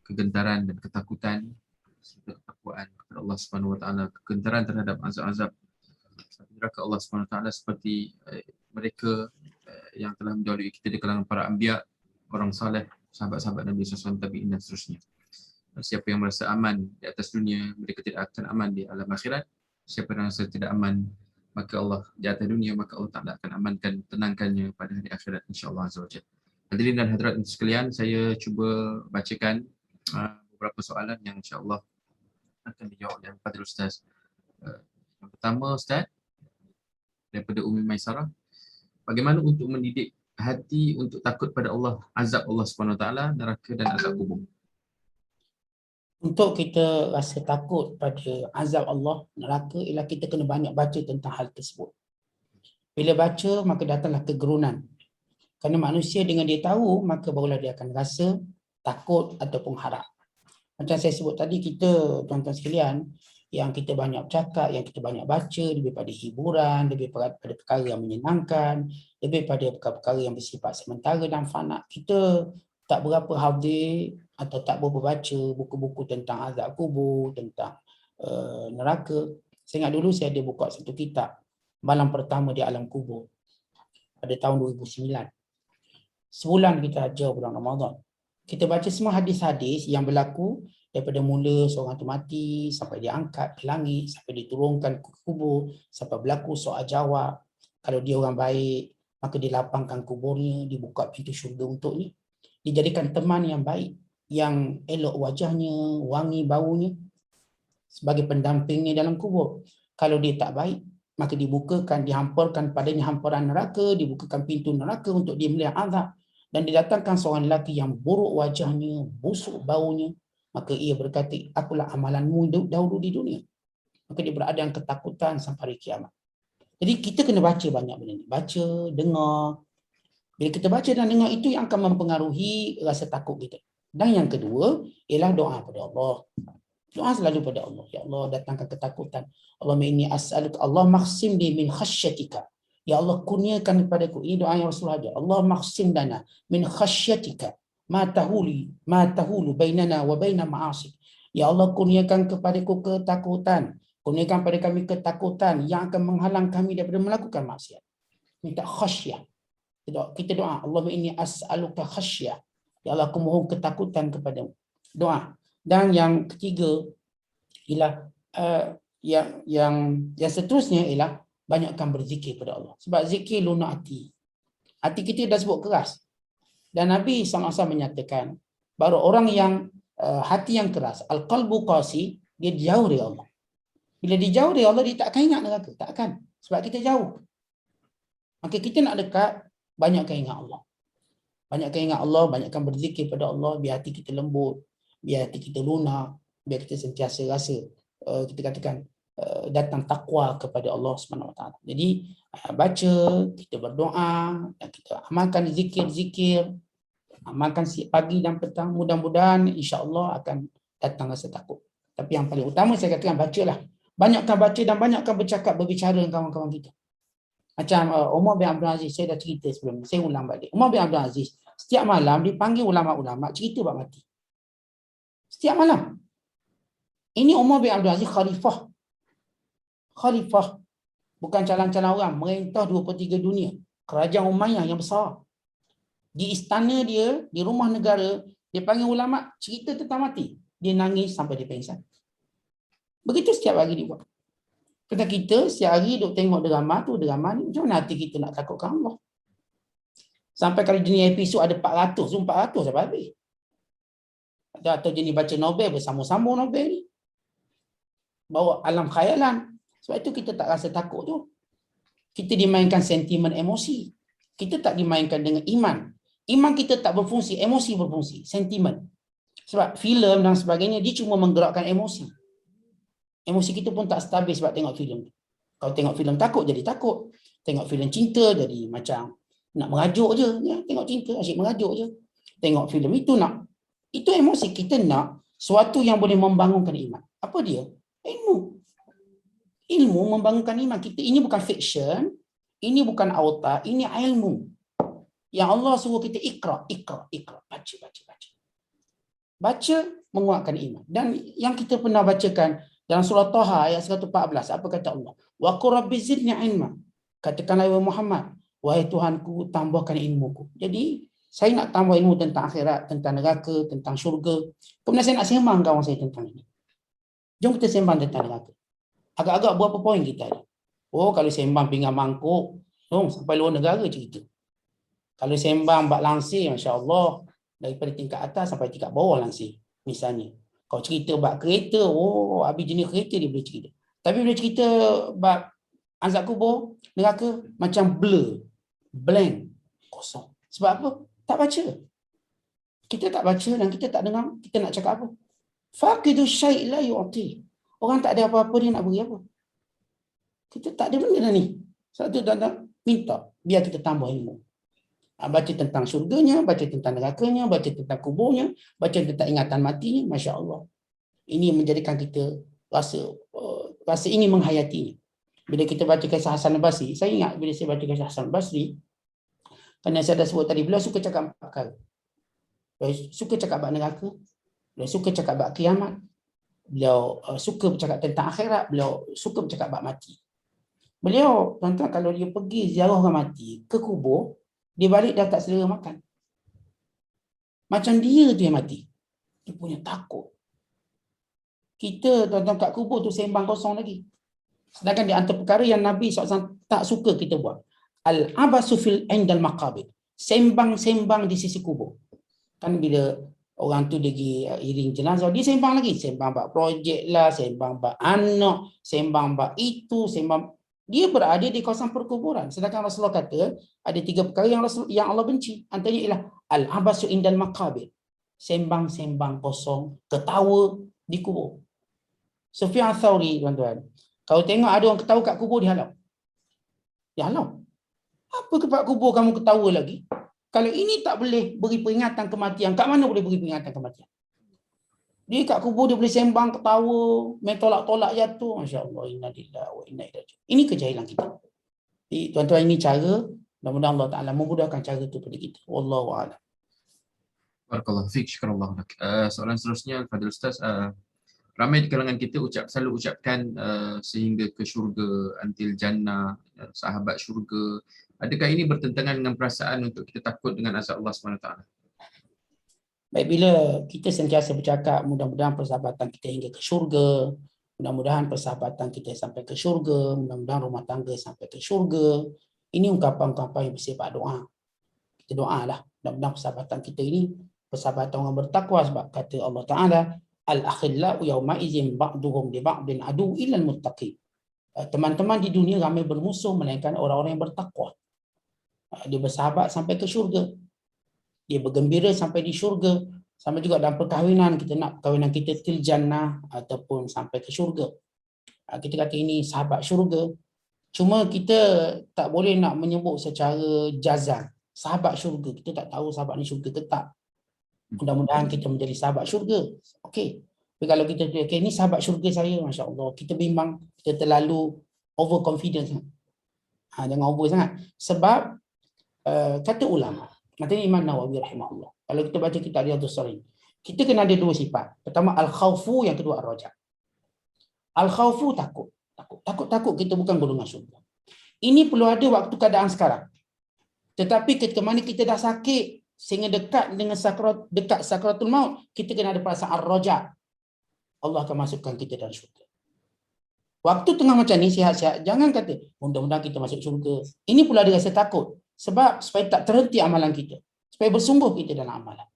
kegentaran dan ketakutan serta ketakwaan kepada Allah Subhanahu Wa Taala, kegentaran terhadap azab-azab neraka Allah Subhanahu Wa Taala seperti mereka yang telah mendahului kita di kalangan para anbiya, orang saleh, sahabat-sahabat Nabi SAW, tabi'in dan seterusnya. Siapa yang merasa aman di atas dunia, mereka tidak akan aman di alam akhirat. Siapa yang merasa tidak aman, maka Allah di atas dunia, maka Allah Ta'ala akan amankan, tenangkannya pada hari akhirat, insyaAllah Azza wa Jalla. Hadirin dan hadirat sekalian, saya cuba bacakan beberapa soalan yang insyaAllah akan dijawab oleh Fadhil Ustaz. Yang pertama, Ustaz, daripada Umi Maisarah, bagaimana untuk mendidik hati untuk takut pada Allah, azab Allah Subhanahu Wa Taala, neraka dan azab kubur? Untuk kita rasa takut pada azab Allah, neraka, ialah kita kena banyak baca tentang hal tersebut. Bila baca, maka datanglah kegerunan. Kerana manusia dengan dia tahu, maka barulah dia akan rasa takut ataupun harap. Macam saya sebut tadi, kita, tuan-tuan sekalian, yang kita banyak cakap, yang kita banyak baca, lebih pada hiburan, lebih pada perkara yang menyenangkan, lebih pada perkara yang bersifat sementara dan fana. Kita tak berapa hadir atau tak berapa baca buku-buku tentang azab kubur, tentang neraka. Saya ingat dulu saya ada buka satu kitab, Malam Pertama di Alam Kubur, pada tahun 2009. Sebulan kita ajar bulan Ramadan. Kita baca semua hadis-hadis yang berlaku daripada mula seorang tu mati, sampai dia angkat ke langit, sampai diturunkan ke kubur, sampai berlaku soal jawab. Kalau dia orang baik, maka dilapangkan kuburnya, dibuka pintu syurga untuknya. Dijadikan teman yang baik, yang elok wajahnya, wangi baunya, sebagai pendampingnya dalam kubur. Kalau dia tak baik, maka dibukakan, dihamparkan padanya hamparan neraka, dibukakan pintu neraka untuk dia melihat azab. dan didatangkan seorang lelaki yang buruk wajahnya, busuk baunya, maka ia berkata, akulah amalanmu dahulu di dunia. Maka dia berada dalam ketakutan sampai hari kiamat. Jadi kita kena baca banyak benda ni. Baca, dengar. Bila kita baca dan dengar, itu yang akan mempengaruhi rasa takut kita. Dan yang kedua ialah doa pada Allah. Doa selalu pada Allah. Ya Allah, datangkan ketakutan. Allahumma inni as'aluka, Allah makhsim li min khasyatika. Ya Allah, kurniakan kepadaku. Ini doa yang Rasulullah ajar. Allah makhsim lana min khasyatika ma tahulu bainana wa baina ma'asik. Ya Allah, kurniakan kepadaku ketakutan. Kurniakan pada kami ketakutan yang akan menghalang kami daripada melakukan maksiat. Minta khasyah. Kita doa, Allahumma inni as'aluka khasyah. Ya Allah, aku mohon ketakutan kepadamu. Doa. Dan yang ketiga ialah yang seterusnya ialah banyakkan berzikir pada Allah. Sebab zikir lunak hati. Hati kita dah sebut keras. Dan Nabi SAW menyatakan bahawa orang yang hati yang keras, al-qalbu qasi, dia jauh dari Allah. Bila dia jauh dari Allah, dia tak akan ingat neraka. Tak akan. Sebab kita jauh. Maka kita nak dekat, banyakkan ingat Allah. Banyakkan ingat Allah, banyakkan berzikir pada Allah, biar hati kita lembut, biar hati kita lunak, biar kita sentiasa rasa, kita katakan, datang takwa kepada Allah SWT. Jadi baca, kita berdoa, dan kita amalkan zikir-zikir, amalkan pagi dan petang, mudah-mudahan insya-Allah akan datang rasa takut. Tapi yang paling utama saya katakan, bacalah. Banyakkan baca dan banyakkan berbicara dengan kawan-kawan kita. Macam Umar bin Abdul Aziz, saya dah cerita sebelum ni, saya ulang balik. Umar bin Abdul Aziz, setiap malam dipanggil ulama-ulama cerita bab mati. Setiap malam. Ini Umar bin Abdul Aziz khalifah. Khalifah. Bukan calon-calon orang. Merintah 2/3 dunia. Kerajaan Umayyah yang besar. Di istana dia, di rumah negara, dia panggil ulama cerita tentang mati. Dia nangis sampai dia pingsan. Begitu setiap hari dia buat. Kata kita setiap hari duk tengok drama ni, macam mana hati kita nak takutkan Allah? Sampai kalau jenis episod ada 400 sampai habis. Atau jenis baca novel, bersama-sama novel ni. Bawa alam khayalan. Sebab itu kita tak rasa takut tu. Kita dimainkan sentimen emosi. Kita tak dimainkan dengan iman. Iman kita tak berfungsi, emosi berfungsi, sentimen. Sebab filem dan sebagainya, dia cuma menggerakkan emosi. Emosi kita pun tak stabil sebab tengok filem. Kalau tengok filem takut, jadi takut. Tengok filem cinta, jadi macam nak merajuk je. Ya, tengok cinta, asyik merajuk je. Tengok filem itu nak. Itu emosi. Kita nak sesuatu yang boleh membangunkan iman. Apa dia? Ilmu. Ilmu membangunkan iman. Ini bukan fiction. Ini bukan auta. Ini ilmu. Yang Allah suruh kita ikra. Baca. Baca menguatkan iman. Dan yang kita pernah bacakan dalam surah Taha ayat 114, apa kata Allah? Wa qur rabbi zidni ilma. Katakanlah wahai Muhammad, wahai Tuhanku, tambahkan ilmuku. Jadi saya nak tambah ilmu tentang akhirat, tentang neraka, tentang syurga. Kemudian saya nak sembang kawan saya tentang ini. Jom kita sembang tentang neraka. Agak-agak berapa poin kita ada? Oh, kalau sembang pinggan mangkuk, sampai luar negara cerita. Kalau sembang bak langsir, masya-Allah, daripada tingkat atas sampai tingkat bawah langsir, misalnya. Kalau cerita bab kereta, habis jenis kereta dia boleh cerita. Tapi bila cerita bab azab kubur, neraka, macam blur, blank, kosong. Sebab apa? Tak baca. Kita tak baca dan kita tak dengar, kita nak cakap apa? Faqidu syai' la yu'ti. Orang tak ada apa-apa, dia nak beri apa? Kita tak ada benda ni. Satu tak minta, biar kita tambah ilmu. Baca tentang syurganya, baca tentang nerakanya, baca tentang kuburnya, baca tentang ingatan matinya, Masya Allah. Ini menjadikan kita rasa ingin menghayatinya. Bila kita baca kisah Hasan al-Basri, saya ingat bila saya baca kisah Hasan al-Basri, kerana saya dah sebut tadi, beliau suka cakap 4 perkara. Beliau suka cakap bab neraka, beliau suka cakap bab kiamat, beliau suka bercakap tentang akhirat, beliau suka bercakap bab mati. Beliau, tuan-tuan, kalau dia pergi ziarah orang mati ke kubur, dia balik dah tak selera makan. Macam dia tu yang mati. Dia punya takut. Kita tuan-tuan kat kubur tu sembang kosong lagi. Sedangkan di antara perkara yang Nabi SAW tak suka kita buat. Al-abasu fil indal maqabir. Sembang-sembang di sisi kubur. Kan bila orang tu pergi iring jenazah, dia sembang lagi. Sembang bab projek lah, sembang bab anak, sembang bab itu, sembang. Dia berada di kawasan perkuburan. Sedangkan Rasulullah kata, ada 3 perkara yang Allah benci. Antaranya ialah Al-abasu indal maqabir. Sembang-sembang kosong, ketawa di kubur. Sufyan Tsauri, tuan-tuan. Kalau tengok ada orang ketawa kat kubur, dihalau. Dihalau. Apa kepak kubur kamu ketawa lagi? Kalau ini tak boleh beri peringatan kematian, kat mana boleh beri peringatan kematian? Dia kat kubur dia boleh sembang, ketawa, main tolak-tolak jatuh. Masya Allah, inna lillahi wa inna ilaihi raji'un. Ini kejahilan kita. Jadi, tuan-tuan, ini cara, mudah-mudahan Allah Ta'ala memudahkan cara itu pada kita. Wallahu a'lam. Barakallahu fiik, syukrullah lak. Soalan seterusnya Fadil Ustaz, ramai di kalangan kita selalu ucapkan sehingga ke syurga, antil jannah, sahabat syurga. Adakah ini bertentangan dengan perasaan untuk kita takut dengan azab Allah SWT? Baik, bila kita sentiasa bercakap mudah-mudahan persahabatan kita hingga ke syurga, mudah-mudahan persahabatan kita sampai ke syurga, mudah-mudahan rumah tangga sampai ke syurga, ini ungkapan-ungkapan yang bersifat doa. Kita doalah mudah-mudahan persahabatan kita ini persahabatan orang bertakwa, sebab kata Allah Ta'ala, al-akhillau yawma idzin ba'duhum li ba'din adu illal muttaqin. Teman-teman di dunia ramai bermusuh melainkan orang-orang yang bertakwa. Dia bersahabat sampai ke syurga. Dia bergembira sampai di syurga. Sama juga dalam perkahwinan, kita nak perkahwinan kita til jannah ataupun sampai ke syurga. Kita kata ini sahabat syurga. Cuma kita tak boleh nak menyebut secara jazam sahabat syurga. Kita tak tahu sahabat ni syurga ke tak. Mudah-mudahan kita menjadi sahabat syurga. Okey. Tapi kalau kita okay, ni sahabat syurga saya, Masya Allah, kita bimbang, kita terlalu overconfident. Jangan over sangat. Sebab kata ulama, kata Imam Nawawi rahimahullah, kalau kita baca kitab Riyadhus Shalihin, kita kena ada dua sifat. Pertama al-khawfu, yang kedua ar-raja. Al-khawfu takut. Takut kita bukan golongan syurga. Ini perlu ada waktu keadaan sekarang. Tetapi ketika mana kita dah sakit sehingga dekat dengan dekat sakratul maut, kita kena ada perasaan ar-raja. Allah akan masukkan kita dalam syurga. Waktu tengah macam ni sihat-sihat, jangan kata mudah-mudahan kita masuk syurga. Ini pula ada rasa takut. Sebab supaya tak terhenti amalan kita. Supaya bersungguh kita dalam amalan.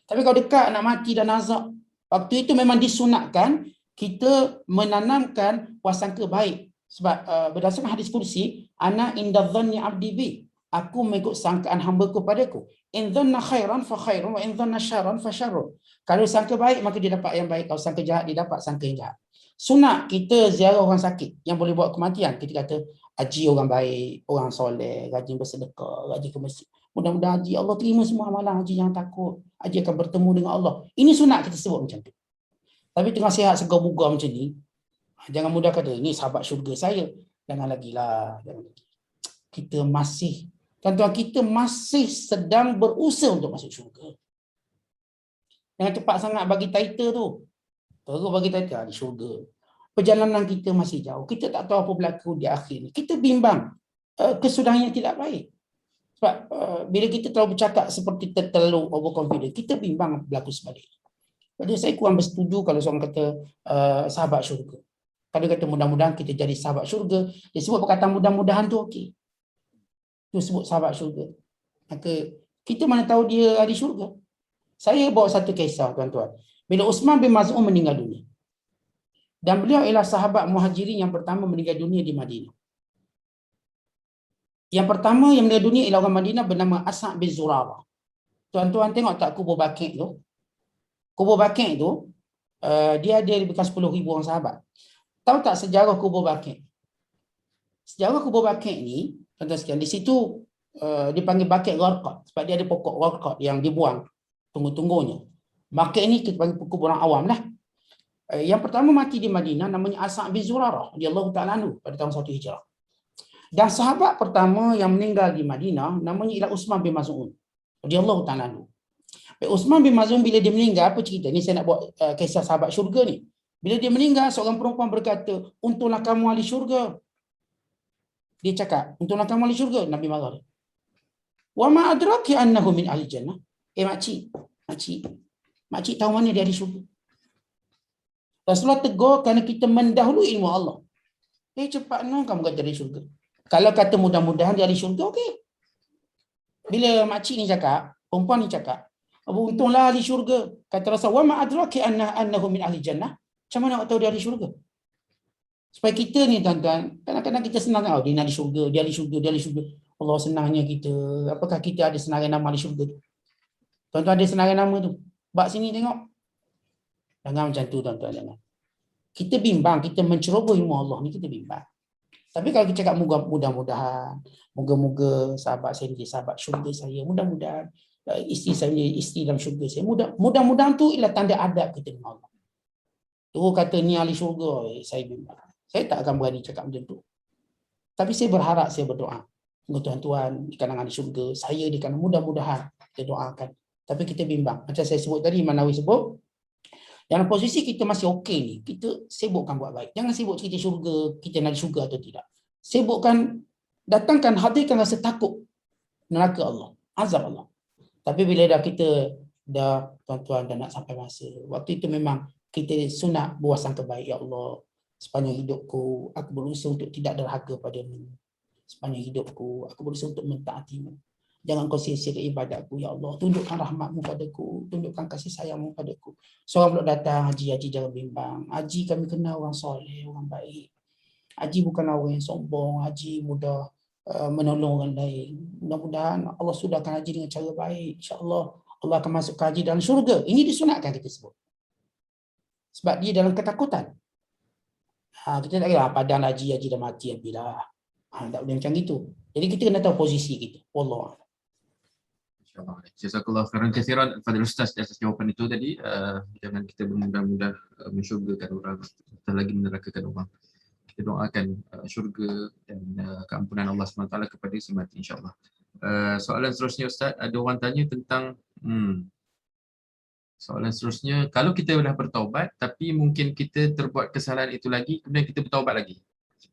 Tapi kalau dekat nak mati dan azab, waktu itu memang disunatkan kita menanamkan wasangka baik. Sebab berdasarkan hadis kursi, ana inda dhanni abdi bi. Aku mengikut sangkaan hamba-Ku padaku. In dhanna khairan fa khairun wa in dhanna syarran fa syarrun. Kalau sangka baik maka dia dapat yang baik, kalau sangka jahat dia dapat sangka yang jahat. Sunat kita ziarah orang sakit yang boleh buat kematian. Kita kata haji orang baik, orang soleh, rajin bersedekah, rajin ke masjid. Mudah-mudahan haji Allah terima semua amalan haji, yang takut. Haji akan bertemu dengan Allah. Ini sunat kita sebut macam tu. Tapi tengah sihat segar bugar macam ni, jangan mudah kata ini sahabat syurga saya. Jangan lagi lah, jangan lagi. Kita masih, tuan-tuan, kita masih sedang berusaha untuk masuk syurga. Jangan cepat sangat bagi title tu. Terus bagi title di syurga. Perjalanan kita masih jauh. Kita tak tahu apa berlaku di akhir ni. Kita bimbang kesudahannya tidak baik. Sebab bila kita terlalu bercakap seperti terlalu overconfident, kita bimbang berlaku sebaliknya. Jadi saya kurang bersetuju kalau seorang kata sahabat syurga. Kalau kata mudah-mudahan kita jadi sahabat syurga, dia sebut perkataan mudah-mudahan tu okey. Dia sebut sahabat syurga. Maka kita mana tahu dia ahli syurga. Saya bawa satu kisah, tuan-tuan. Bila Uthman bin Maz'un meninggal dunia. Dan beliau ialah sahabat muhajirin yang pertama meninggal dunia di Madinah. Yang pertama yang meninggal dunia ialah orang Madinah bernama As'ad bin Zurarah. Tuan-tuan tengok tak kubur Baqi' tu? Kubur Baqi' tu, dia ada lebih 10,000 orang sahabat. Tahu tak sejarah kubur Baqi'? Sejarah kubur Baqi' ni, tuan-tuan sekalian, di situ dipanggil Baqi' Gharqad sebab dia ada pokok Gharqad yang dibuang tunggu-tunggunya. Baqi' ni kita panggil kuburan awam lah. Yang pertama mati di Madinah namanya As'ad bin Zurarah radhiyallahu ta'ala anhu pada tahun 1 Hijrah. Dan sahabat pertama yang meninggal di Madinah namanya ialah Uthman bin Maz'un radhiyallahu ta'ala anhu. Uthman bin Maz'un bila dia meninggal, apa cerita ni, saya nak buat kisah sahabat syurga ni. Bila dia meninggal, seorang perempuan berkata, untunglah kamu ahli syurga. Dia cakap, untunglah kamu ahli syurga. Nabi marah dia. Wa ma adraki annahu min ahli jannah. Makcik tahu mana dia ahli syurga? Rasulullah tegur kerana kita mendahului ilmu Allah. Cepat no kamu kata ahli syurga. Kalau kata mudah-mudahan dia ahli syurga, okey. Bila makcik ni cakap, perempuan ni cakap, untunglah ahli syurga. Kata Rasulullah, wa ma adraki annahu min ahli jannah. Macam mana awak tahu dia ahli syurga? Supaya kita ni, tuan-tuan, kadang-kadang kita senang, dia ahli syurga, dia ahli syurga, dia ahli syurga. Allah senangnya kita. Apakah kita ada senarai nama ahli syurga? Tuan-tuan ada senarai nama tu. Bak sini tengok. Jangan macam tu tuan-tuan, jangan. Kita bimbang, kita menceroboh ilmu Allah ni, kita bimbang. Tapi kalau kita cakap mudah-mudahan, moga-moga sahabat saya menjadi sahabat syurga saya, mudah-mudahan isteri saya menjadi isteri dalam syurga saya, mudah-mudahan tu ialah tanda adab kita dengan Allah. Tu kata ni ahli syurga, saya bimbang. Saya tak akan berani cakap macam tu. Tapi saya berharap, saya berdoa. Semoga tuan-tuan di kalangan ahli syurga, saya di kalangan, mudah-mudahan kita doakan. Tapi kita bimbang. Macam saya sebut tadi, Imam Nawawi sebut, dalam posisi kita masih okey ni, kita sibukkan buat baik. Jangan sibuk cerita syurga, kita nak syurga atau tidak. Sibukkan, datangkan, hadirkan rasa takut neraka Allah, azab Allah. Tapi bila dah kita, tuan-tuan dah nak sampai masa, waktu itu memang kita sunat berwasangka baik. Ya Allah, sepanjang hidupku, aku berusaha untuk tidak derhaka padamu. Sepanjang hidupku, aku berusaha untuk mentaatimu. Jangan kau sia-siakan ibadatku, ya Allah. Tunjukkan rahmatmu padaku, tunjukkan kasih sayangmu padaku. Seorang pula datang, Haji jangan bimbang. Haji kami kenal orang soleh, orang baik. Haji bukan orang yang sombong, Haji mudah menolong orang lain. Mudah-mudahan Allah sudahkan Haji dengan cara baik. InsyaAllah Allah akan masuk Haji dalam syurga. Ini disunatkan kita sebut. Sebab dia dalam ketakutan. Kita tak kira padang Haji dah mati, Alhamdulillah. Tak boleh macam itu. Jadi kita kena tahu posisi kita. Wallah. Jazakallah khairan katsiran kepada Ustaz di atas jawapan itu tadi. Jangan kita bermudah-mudah mensyurgakan orang, kita lagi menerakakan orang. Kita doakan syurga dan keampunan Allah SWT kepada semati, insyaAllah. Soalan seterusnya Ustaz, ada orang tanya tentang soalan seterusnya, kalau kita dah bertaubat tapi mungkin kita terbuat kesalahan itu lagi, kemudian kita bertaubat lagi,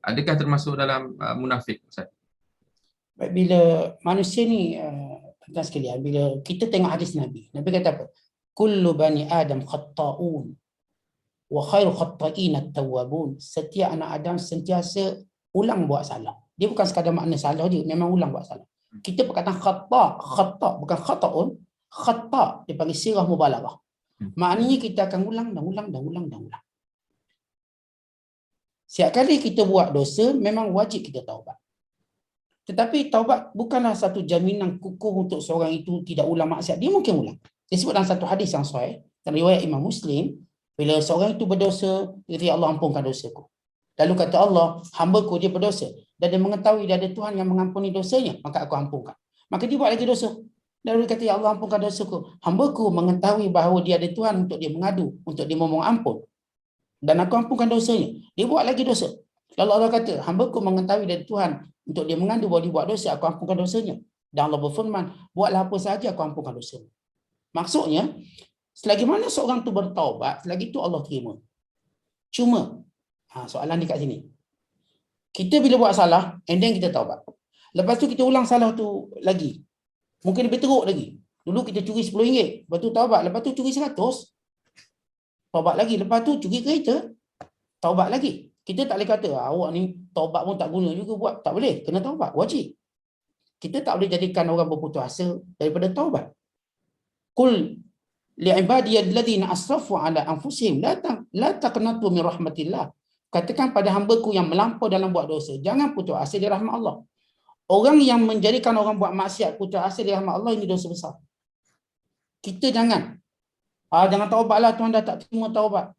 adakah termasuk dalam munafik Ustaz? Baik, bila manusia ni, tuan sekalian, bila kita tengok hadis Nabi, Nabi kata apa? Kullu bani Adam khatta'un wa khairu khatta'in at-tawwabun. Setiap anak Adam sentiasa ulang buat salah. Dia bukan sekadar makna salah dia, memang ulang buat salah. Kita perkataan khata' bukan khata'un, khata' dia panggil sirah mubalaghah. Maknanya kita akan ulang dan ulang dan ulang dan ulang. Setiap kali kita buat dosa, memang wajib kita taubat. Tetapi taubat bukanlah satu jaminan kukuh untuk seorang itu tidak ulang maksiat. Dia mungkin ulang. Disebut dalam satu hadis yang sahih, dalam riwayat Imam Muslim, bila seorang itu berdosa, ya Allah ampunkan dosaku. Lalu kata Allah, hamba-Ku dia berdosa dan dia mengetahui dia ada Tuhan yang mengampuni dosanya, maka aku ampunkan. Maka dia buat lagi dosa. Lalu dia kata, ya Allah ampunkan dosaku. Hamba-Ku mengetahui bahawa dia ada Tuhan untuk dia mengadu, untuk dia memohon ampun. Dan aku ampunkan dosanya. Dia buat lagi dosa. Lalu Allah kata, hamba-Ku mengetahui dari Tuhan untuk dia mengadu bahawa dia buat dosa, aku ampunkan dosanya. Dan Allah berfirman, buatlah apa sahaja, aku ampunkan dosanya. Maksudnya, selagi mana seorang tu bertaubat, selagi itu Allah terima. Cuma, soalan dekat sini. Kita bila buat salah, and then kita taubat. Lepas tu kita ulang salah tu lagi. Mungkin lebih teruk lagi. Dulu kita curi RM10, lepas tu taubat. Lepas tu curi 100. Taubat lagi. Lepas tu curi kereta. Taubat lagi. Kita tak boleh kata, awak ni taubat pun tak guna juga buat. Tak boleh, kena taubat, wajib. Kita tak boleh jadikan orang berputus asa daripada taubat. Qul li'ibadiyalladzina asrafu ala anfusihim la taqnatu min rahmatillah. Katakan pada hamba-Ku yang melampau dalam buat dosa, jangan putus asa dari rahmat Allah. Orang yang menjadikan orang buat maksiat putus asa dari rahmat Allah, ini dosa besar. Kita jangan taubatlah, Tuhan dah tak terima taubat.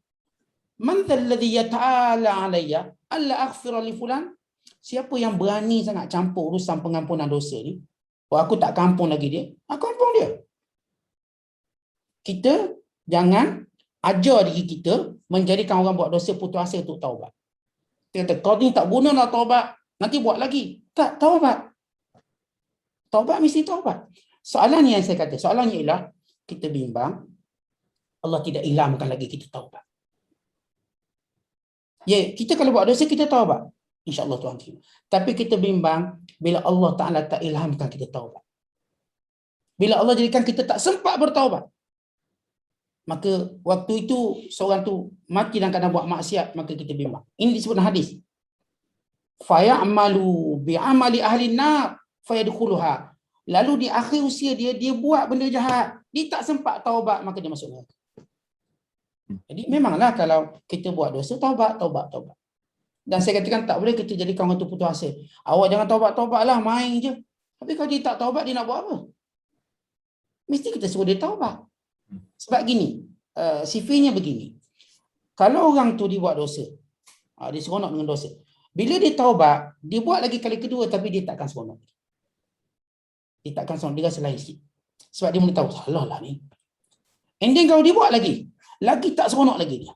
Man alladhi yata'ala alayya alla aghfira li fulan? Siapa yang berani sangat campur urusan pengampunan dosa ni? Aku tak kampung lagi dia, aku ampun dia. Kita jangan ajar diri kita menjadikan orang buat dosa putus asa untuk taubat. Kita kata, kau ni tak guna nak taubat, nanti buat lagi. Tak, taubat. Taubat mesti taubat. Soalannya yang saya kata, soalannya ialah kita bimbang, Allah tidak ilhamkan lagi kita taubat. Ya, kita kalau buat dosa kita taubat, insya-Allah Tuhan terima. Tapi kita bimbang bila Allah Taala tak ilhamkan kita taubat. Bila Allah jadikan kita tak sempat bertaubat, maka waktu itu seorang tu mati dalam keadaan buat maksiat, maka kita bimbang. Ini disebut hadis. Fayamalu bi'amali ahli nar fayadkhuluha. Lalu di akhir usia dia buat benda jahat, dia tak sempat taubat, maka dia masuk neraka. Jadi memanglah kalau kita buat dosa, taubat. Dan saya katakan tak boleh kita jadikan orang tu putus asa. Awak jangan taubat-taubatlah, main je. Tapi kalau dia tak taubat, dia nak buat apa? mesti kita suruh dia taubat. Sebab gini, sifirnya begini. Kalau orang tu dia buat dosa, dia seronok dengan dosa. Bila dia taubat, dia buat lagi kali kedua tapi dia takkan seronok. Dia takkan seronok, dia rasa lain sikit. Sebab dia mula tahu, salah lah ni. And then kalau dia buat lagi tak seronok lagi dia.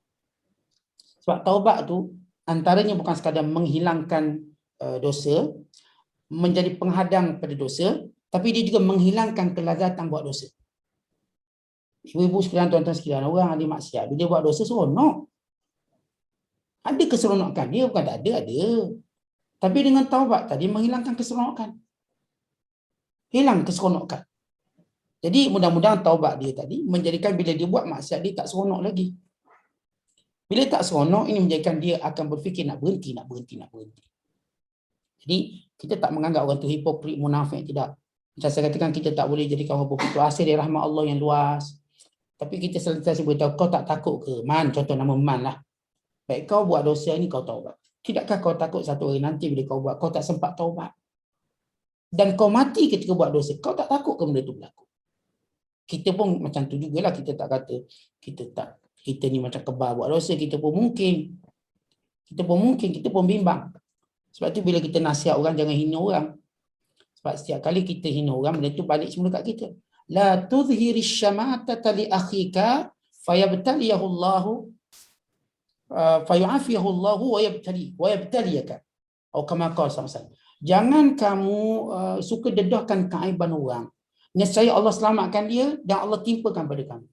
Sebab taubat tu antaranya bukan sekadar menghilangkan dosa, menjadi penghadang pada dosa, tapi dia juga menghilangkan kelazatan buat dosa. Ibu-ibu sekalian, tuan-tuan sekalian, orang ahli maksiat, bila dia buat dosa seronok. Ada keseronokan dia, bukan tak ada. Tapi dengan taubat tadi menghilangkan keseronokan. Hilang keseronokan. Jadi mudah-mudahan taubat dia tadi menjadikan bila dia buat maksiat dia tak seronok lagi. Bila tak seronok, ini menjadikan dia akan berfikir nak berhenti. Jadi kita tak menganggap orang tu hipokrit, munafik, tidak. Macam saya katakan, kita tak boleh jadikan orang putus asa dari rahmat Allah yang luas. Tapi kita sentiasa beritahu, kau tak takut ke? Man, contoh nama Man lah. Baik, kau buat dosa ni kau taubat. Tidakkah kau takut satu hari nanti bila kau buat, kau tak sempat taubat? Dan kau mati ketika buat dosa, kau tak takut ke benda tu berlaku? Kita pun macam tu jugalah, kita tak kata kita ni macam kebal buat dosa, kita pun bimbang. Sebab tu bila kita nasihat orang, jangan hina orang. Sebab setiap kali kita hina orang, benda tu balik semula kat kita. La tudhhirish syamatata li akhika fayabtaliyahu Allahu fayu'afiyahu Allahu wa yabtaliyaka. Atau kama qala sallallahu. Jangan kamu suka dedahkan keaiban orang. Nescaya Allah selamatkan dia dan Allah timpakan pada kamu.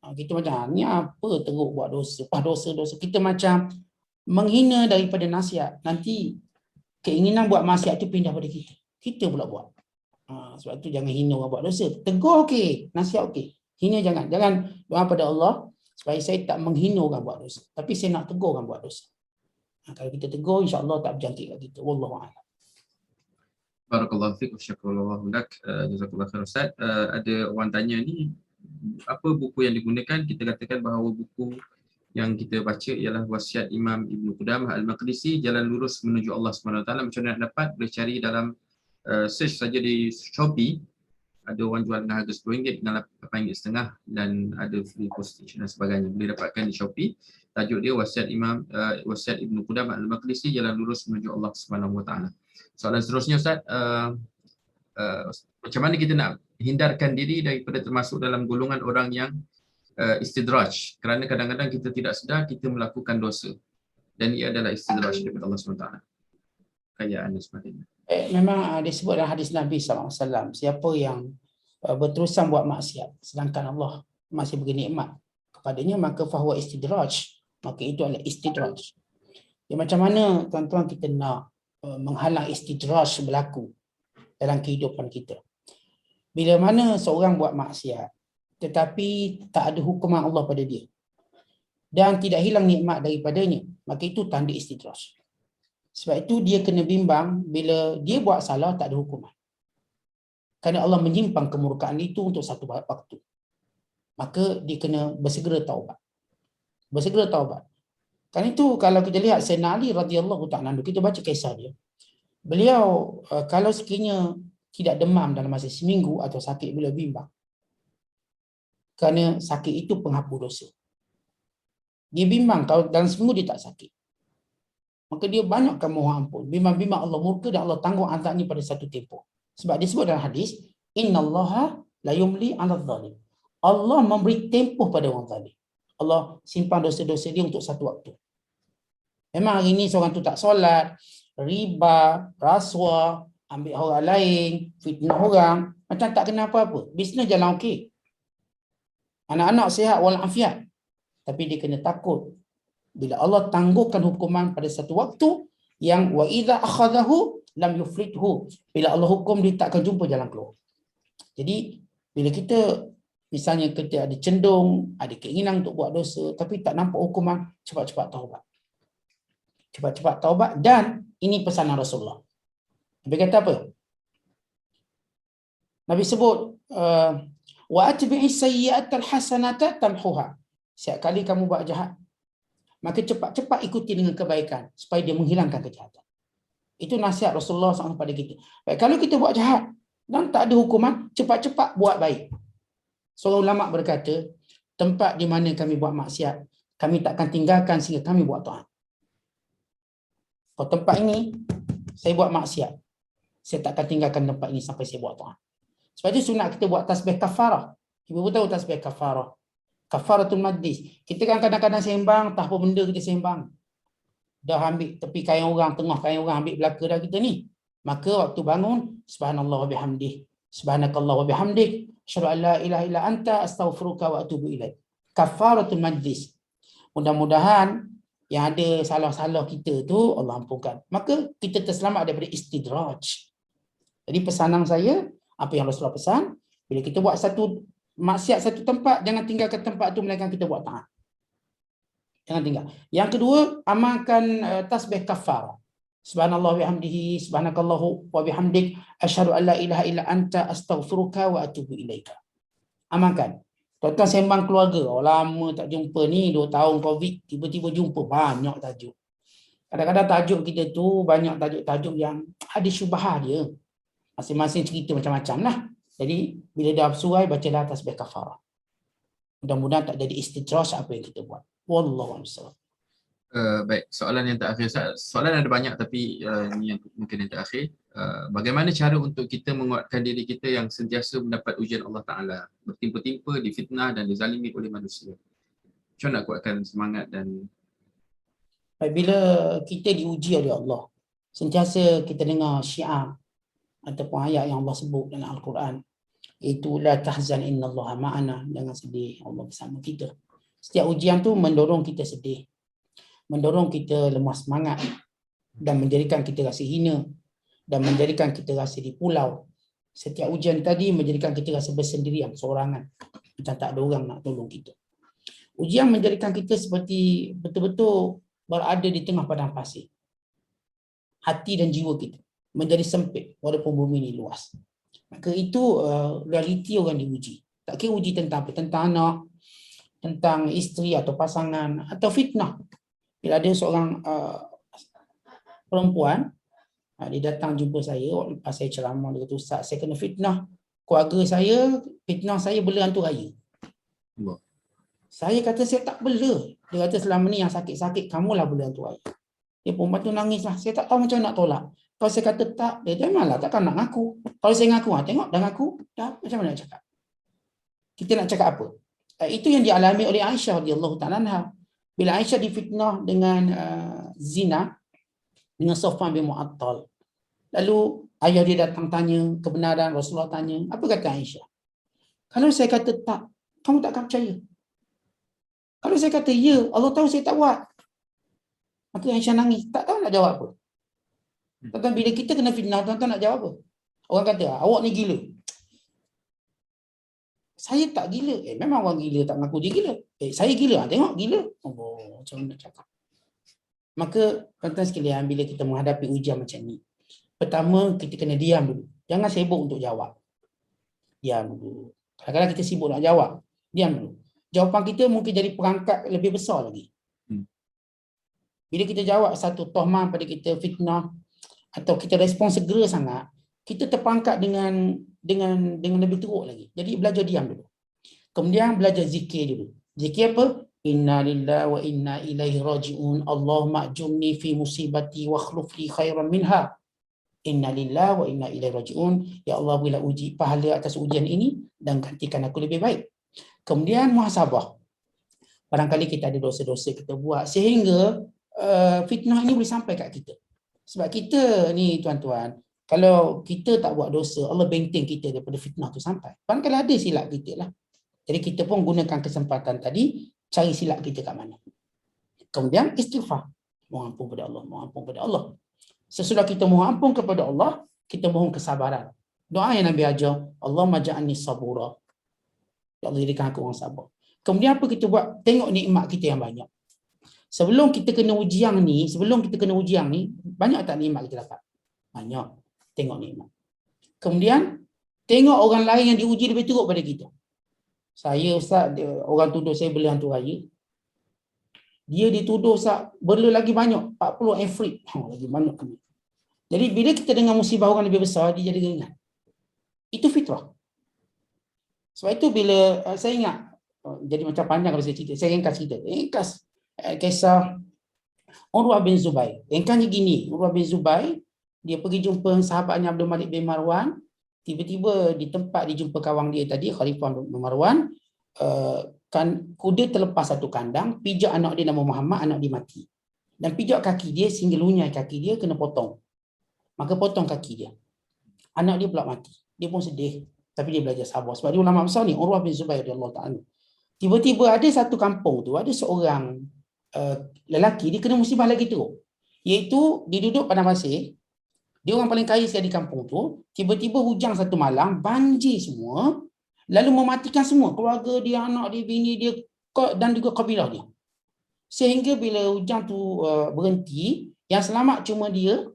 Kita macam, ni apa teruk buat dosa. Dosa. Kita macam menghina daripada nasihat. Nanti keinginan buat maksiat tu pindah pada kita. Kita pula buat. Sebab tu jangan hina orang buat dosa. Tegur okey, nasihat okey. Hina jangan. Jangan doa pada Allah supaya saya tak menghina orang buat dosa. Tapi saya nak tegur orang buat dosa. Kalau kita tegur, insya-Allah tak berjangkit kat kita. Wallahu a'lam. Barakallahu fiik wa syakrallahu lak. Jazakallahu khair Ustaz. Ada orang tanya ni, apa buku yang digunakan? Kita katakan bahawa buku yang kita baca ialah wasiat Imam Ibn Qudamah Al-Maqdisi, Jalan Lurus Menuju Allah SWT. Macam mana nak dapat? Boleh cari dalam search saja di Shopee. Ada orang jual dengan harga RM10 dengan RM8.5 dan ada free postage dan sebagainya. Boleh dapatkan di Shopee. Tajuk dia wasiat Ibn Qudamah Al-Maqdisi, Jalan Lurus Menuju Allah SWT. Soalan seterusnya Ustaz, macam mana kita nak hindarkan diri daripada termasuk dalam golongan orang yang istidraj, kerana kadang-kadang kita tidak sedar kita melakukan dosa dan ia adalah istidraj daripada Allah SWT, kekayaan dan sebagainya. Memang disebut dalam hadis Nabi SAW, siapa yang berterusan buat maksiat sedangkan Allah masih beri nikmat kepadanya, maka fahuwa istidraj, maka itu adalah istidraj. Ya, macam mana tuan-tuan kita nak menghalang istidraj berlaku dalam kehidupan kita? Bila mana seorang buat maksiat tetapi tak ada hukuman Allah pada dia dan tidak hilang nikmat daripadanya, maka itu tanda istidraj. Sebab itu dia kena bimbang bila dia buat salah tak ada hukuman. Kerana Allah menyimpan kemurkaan itu untuk satu waktu. Maka dia kena bersegera taubat. Kan itu kalau kita lihat Sayyidina Ali radhiyallahu ta'ala, kita baca kisah dia. Beliau kalau sekiranya tidak demam dalam masa seminggu atau sakit, beliau bimbang. Kerana sakit itu penghapus dosa. Dia bimbang kalau dalam seminggu dia tak sakit, maka dia banyakkan mohon ampun. Bimbang-bimbang Allah murka dan Allah tanggung azabnya pada satu tempoh. Sebab disebut dalam hadis, innallaha la yumli 'alal zalim. Allah memberi tempoh pada orang zalim. Allah simpan dosa-dosa dia untuk satu waktu. Memang hari ini seorang tu tak solat, riba, rasuah, ambil orang lain, fitnah orang, macam tak kena apa-apa. Bisnes jalan okey. Anak-anak sihat walafiat. Tapi dia kena takut bila Allah tangguhkan hukuman pada satu waktu yang wa idza akhadahu lam yuflithu. Bila Allah hukum, dia tak akan jumpa jalan keluar. Jadi bila kita misalnya kita ada cendung, ada keinginan untuk buat dosa tapi tak nampak hukuman, cepat-cepat taubat. Cepat-cepat taubat. Dan ini pesanan Rasulullah. Nabi kata apa? Nabi sebut wa atbi'is sayyi'atal hasanata tamhuha. Setiap kali kamu buat jahat, maka cepat-cepat ikuti dengan kebaikan supaya dia menghilangkan kejahatan. Itu nasihat Rasulullah SAW pada kita. Baik, kalau kita buat jahat, Dan tak ada hukuman, cepat-cepat buat baik. Seorang ulama berkata, tempat di mana kami buat maksiat, kami takkan tinggalkan sehingga kami buat taat. Kalau tempat ini, saya buat maksiat, saya takkan tinggalkan tempat ini sampai saya buat taat. Sebab itu sunat kita buat tasbih kafarah. Ibu tahu tasbih kafarah. Kafaratul majlis. Kita kan kadang-kadang sembang, tak apa benda kita sembang. Dah ambil tepi kain orang, tengah kain orang, ambil belaka dah kita ni. Maka waktu bangun, subhanallah wa bihamdih, subhanakallah wa bihamdik, asyhadu an la ilaha illa anta, astaghfiruka wa atubu ilaik. Kafaratul majlis. Mudah-mudahan yang ada salah-salah kita tu Allah ampunkan. Maka kita terselamat daripada istidraj. Jadi pesanan saya, apa yang Rasulullah pesan, bila kita buat satu maksiat satu tempat, jangan tinggalkan tempat tu melainkan kita buat taat. Jangan tinggal. Yang kedua, amalkan tasbih kafarah. Subhanallah wa bihamdihi, subhanakallahu wa bihamdik, asyhadu an la ilaha illa anta, astaghfiruka wa atubu ilaika. Amalkan. Tuan-tuan sembang keluarga, lama tak jumpa ni, 2 tahun Covid, tiba-tiba jumpa, banyak tajuk. Kadang-kadang tajuk kita tu, banyak tajuk-tajuk yang ada syubhah dia. Masing-masing cerita macam-macam lah. Jadi, bila dah bersuai, bacalah tasbih kafarah. Mudah-mudahan tak jadi istidraj apa yang kita buat. Wallahu a'lam. Baik, soalan yang terakhir. Soalan ada banyak tapi ini yang mungkin yang terakhir. Bagaimana cara untuk kita menguatkan diri kita yang sentiasa mendapat ujian Allah Ta'ala, bertimpa-timpa, difitnah dan dizalimi oleh manusia? Macam mana nak kuatkan semangat dan... Bila kita diuji oleh Allah, sentiasa kita dengar syiar ataupun ayat yang Allah sebut dalam Al-Quran, iaitu la tahzan innallaha ma'ana, jangan sedih, Allah bersama kita. Setiap ujian tu mendorong kita sedih, mendorong kita lemah semangat dan menjadikan kita rasa hina dan menjadikan kita rasa di pulau. Setiap ujian tadi menjadikan kita rasa bersendirian, seorangan, macam tak ada orang nak tolong kita. Ujian menjadikan kita seperti betul-betul berada di tengah padang pasir. Hati dan jiwa kita menjadi sempit walaupun bumi ini luas. Maka itu realiti orang diuji. Tak kira uji tentang apa, tentang anak, tentang isteri atau pasangan, atau fitnah. Bila ada seorang perempuan, dia datang jumpa saya, lepas saya ceramah, dia kata, Ustaz, saya kena fitnah. Keluarga saya, fitnah saya bela hantu raya. Allah. Saya kata, saya tak bela. Dia kata, selama ni yang sakit-sakit, kamulah bela hantu raya. Dia perempuan tu nangis lah. Saya tak tahu macam mana nak tolak. Kalau saya kata tak, dia memanglah takkan nak ngaku. Kalau saya ngaku, tengok dah ngaku, dah macam mana nak cakap? Kita nak cakap apa? Itu yang dialami oleh Aisyah radhiyallahu ta'ala anha. Bila Aisyah difitnah dengan zina dengan Safwan bin Mu'attal. Lalu ayah dia datang tanya kebenaran, Rasulullah tanya, apa kata Aisyah? Kalau saya kata tak, kamu takkan percaya. Kalau saya kata ya, Allah tahu saya tak buat. Maka Aisyah nangis, tak tahu nak jawab apa. Tuan-tuan, bila kita kena fitnah, tuan-tuan nak jawab apa? Orang kata, awak ni gila. Saya tak gila. Memang orang gila tak mengaku dia gila. Saya gila. Tengok gila. Oh, macam mana nak cakap. Maka tuan-tuan sekalian, bila kita menghadapi ujian macam ni, pertama kita kena diam dulu. Jangan sibuk untuk jawab. Diam dulu. Kadang-kadang kita sibuk nak jawab. Diam dulu. Jawapan kita mungkin jadi perangkat lebih besar lagi. Bila kita jawab satu tohmah pada kita, fitnah, atau kita respon segera sangat, kita terperangkap dengan lebih teruk lagi. Jadi belajar diam dulu. Kemudian belajar zikir dulu. Zikir apa? Inna lillahi wa inna ilaihi raji'un. Allahumma ajurni fi musibati wa akhluf li khairan minha. Inna lillahi wa inna ilaihi raji'un. Ya Allah, berilah uji pahala atas ujian ini dan gantikan aku lebih baik. Kemudian muhasabah. Barangkali kita ada dosa-dosa kita buat sehingga fitnah ini boleh sampai kat kita. Sebab kita ni tuan-tuan, kalau kita tak buat dosa, Allah benteng kita daripada fitnah tu sampai. Barangkali ada silap kita lah. Jadi kita pun gunakan kesempatan tadi, cari silap kita kat mana. Kemudian istighfar. Mohon ampun kepada Allah, mohon ampun kepada Allah. Sesudah kita mohon ampun kepada Allah, kita mohon kesabaran. Doa yang Nabi ajar, Allahumma ja'alni sabura. Ya Allah, jadikan aku orang sabar. Kemudian apa kita buat? Tengok nikmat kita yang banyak. Sebelum kita kena ujian ni, banyak tak nikmat kita dapat? Banyak. Tengok nikmat. Kemudian, tengok orang lain yang diuji lebih teruk pada kita. Saya, Ustaz, orang tuduh saya bela hantu raya. Dia dituduh, Ustaz, bela lagi banyak. 40 Afrik. Lagi banyak kena. Jadi, bila kita dengar musibah orang lebih besar, dia jadi ringan. Itu fitrah. Sebab itu bila saya ingat, jadi macam panjang kalau saya cerita, saya ringkas cerita. Kisah Urwah bin Zubair. Ringkasnya gini, Urwah bin Zubair, dia pergi jumpa sahabatnya Abdul Malik bin Marwan, tiba-tiba di tempat dia jumpa kawan dia tadi, Khalifah bin Marwan, kan kuda terlepas satu kandang, pijak anak dia nama Muhammad, anak dia mati. Dan pijak kaki dia sehingga lunyai kaki dia kena potong. Maka potong kaki dia. Anak dia pula mati. Dia pun sedih, tapi dia belajar sabar. Sebab dia ulama besar ni, Urwah bin Zubair radhiyallahu ta'ala. Tiba-tiba ada satu kampung tu, ada seorang lelaki, dia kena musibah lagi teruk. Iaitu dia duduk padang pasir, dia orang paling kaya sekali di kampung tu, tiba-tiba hujan satu malam, banjir semua, lalu mematikan semua keluarga dia, anak dia, bini dia dan juga kabilah dia. Sehingga bila hujan tu berhenti, yang selamat cuma dia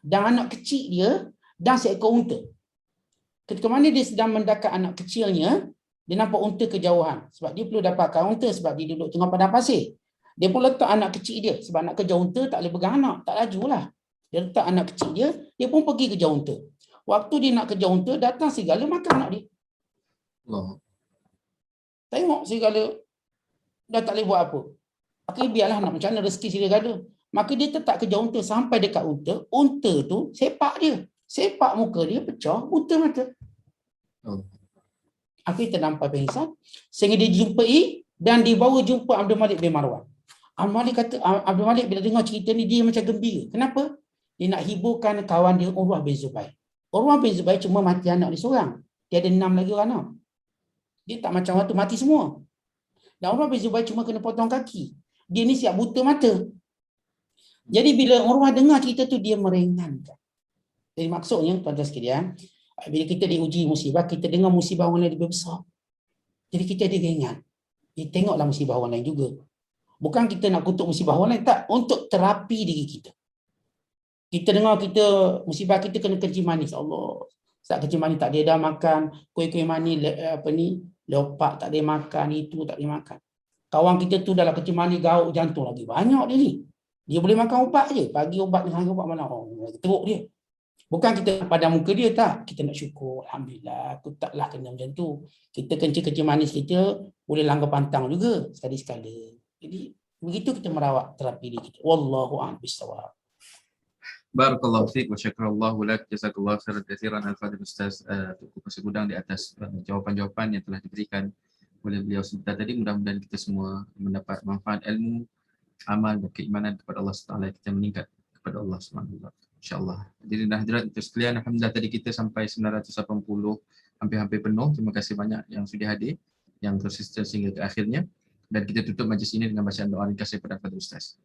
dan anak kecil dia dan seekor unta. Ketika mana dia sedang mendekat anak kecilnya, dia nampak unta kejauhan. Sebab dia perlu dapatkan unta sebab dia duduk tengah padang pasir. Dia pun letak anak kecil dia. Sebab nak kejar unta tak boleh pegang anak. Tak lajulah. Dia letak anak kecil dia. Dia pun pergi kejar unta. Waktu dia nak kejar unta, datang serigala makan anak dia. Allah. Tengok serigala dah tak boleh buat apa. Akhirnya biarlah nak macam mana rezeki serigala. Maka dia tetap kejar unta sampai dekat unta. Unta tu sepak dia. Sepak muka dia pecah, unta mata. Oh. Akhirnya ternampai pingsan. Sehingga dia jumpai dan dibawa jumpa Abdul Malik bin Marwan. Abdul Malik bila dengar cerita ni dia macam gembira. Kenapa? Dia nak hiburkan kawan dia Urwah bin Zubair. Urwah bin Zubair cuma mati anak dia seorang. Dia ada 6 lagi orang anak. Dia tak macam waktu mati semua. Dan Urwah bin Zubair cuma kena potong kaki. Dia ni siap buta mata. Jadi bila Urwah dengar cerita tu dia meringankan. Jadi maksudnya tuan-tuan sekalian, bila kita diuji musibah, kita dengar musibah orang lain lebih besar. Jadi kita ada ringan. Kita tengoklah musibah orang lain juga. Bukan kita nak kutuk musibah orang lain, tak. Untuk terapi diri kita. Kita dengar musibah kita kena kencing manis. Allah. Saat kencing manis tak dia dah makan. Kuih-kuih manis, leopak tak dia makan. Itu tak dia makan. Kawan kita tu dalam kencing manis, gauk jantung lagi. Banyak dia ni. Dia boleh makan ubat je. Pagi ubat, dengan ubat malam. Teruk dia. Bukan kita pada muka dia, tak. Kita nak syukur. Alhamdulillah, aku taklah kena macam tu. Kita kencing-kencing manis kita, boleh langgar pantang juga. Sekali-sekala. Jadi, begitu kita merawat terapi diri kita. Wallahu a'lam bishawab. Barakallahu fiik wa syakrallahu lak, jazakallahu khairan katsiran al-fadhil Ustaz Tuku Pasir Gudang di atas jawapan-jawapan yang telah diberikan oleh beliau sebentar tadi. Mudah-mudahan kita semua mendapat manfaat ilmu, amal dan keimanan kepada Allah SWT. Kita meningkat kepada Allah SWT, insya-Allah. Jadi hadirat itu sekalian, alhamdulillah tadi kita sampai 980, hampir-hampir penuh. Terima kasih banyak yang sudah hadir, yang konsisten sehingga ke akhirnya. Dan kita tutup majlis ini dengan bacaan doa ringkas daripada Fadil Ustaz.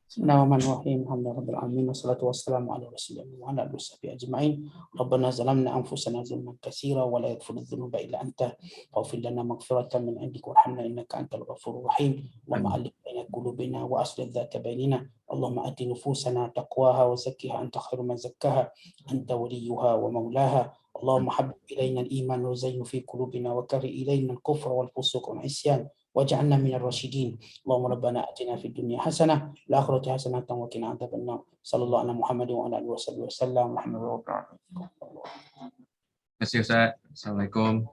Bismillahirrahmanirrahim. Alhamdulillah alamin wassalatu wassalamu ala rasulillah wa ala alihi washabihi ajma'in. Rabbana zalamna anfusana zulman katsira wa la yaghfiru dhunuba illa anta faghfir lana maghfiratan min 'indika warhamna innaka antal ghafurur rahim. Allahumma alif baina qulubina wa aslih dhata bainina. Allahumma ati nufusana taqwaha wa zakkiha anta khairu man zakkaha anta waliyuha wa maulaha. Allahumma habbib ilaina al-iman wa zayyinhu fi qulubina wa karrih ilaina al-kufra wal fusuq wal 'isyan waj'alna minal rasyidin. Allahumma rabbana atina fid dunya hasanah wa fil akhirati hasanah wa qina adzabannar. Sallallahu alaihi Muhammadin wa ala alihi wasallam. Terima kasih Ustaz. Assalamualaikum.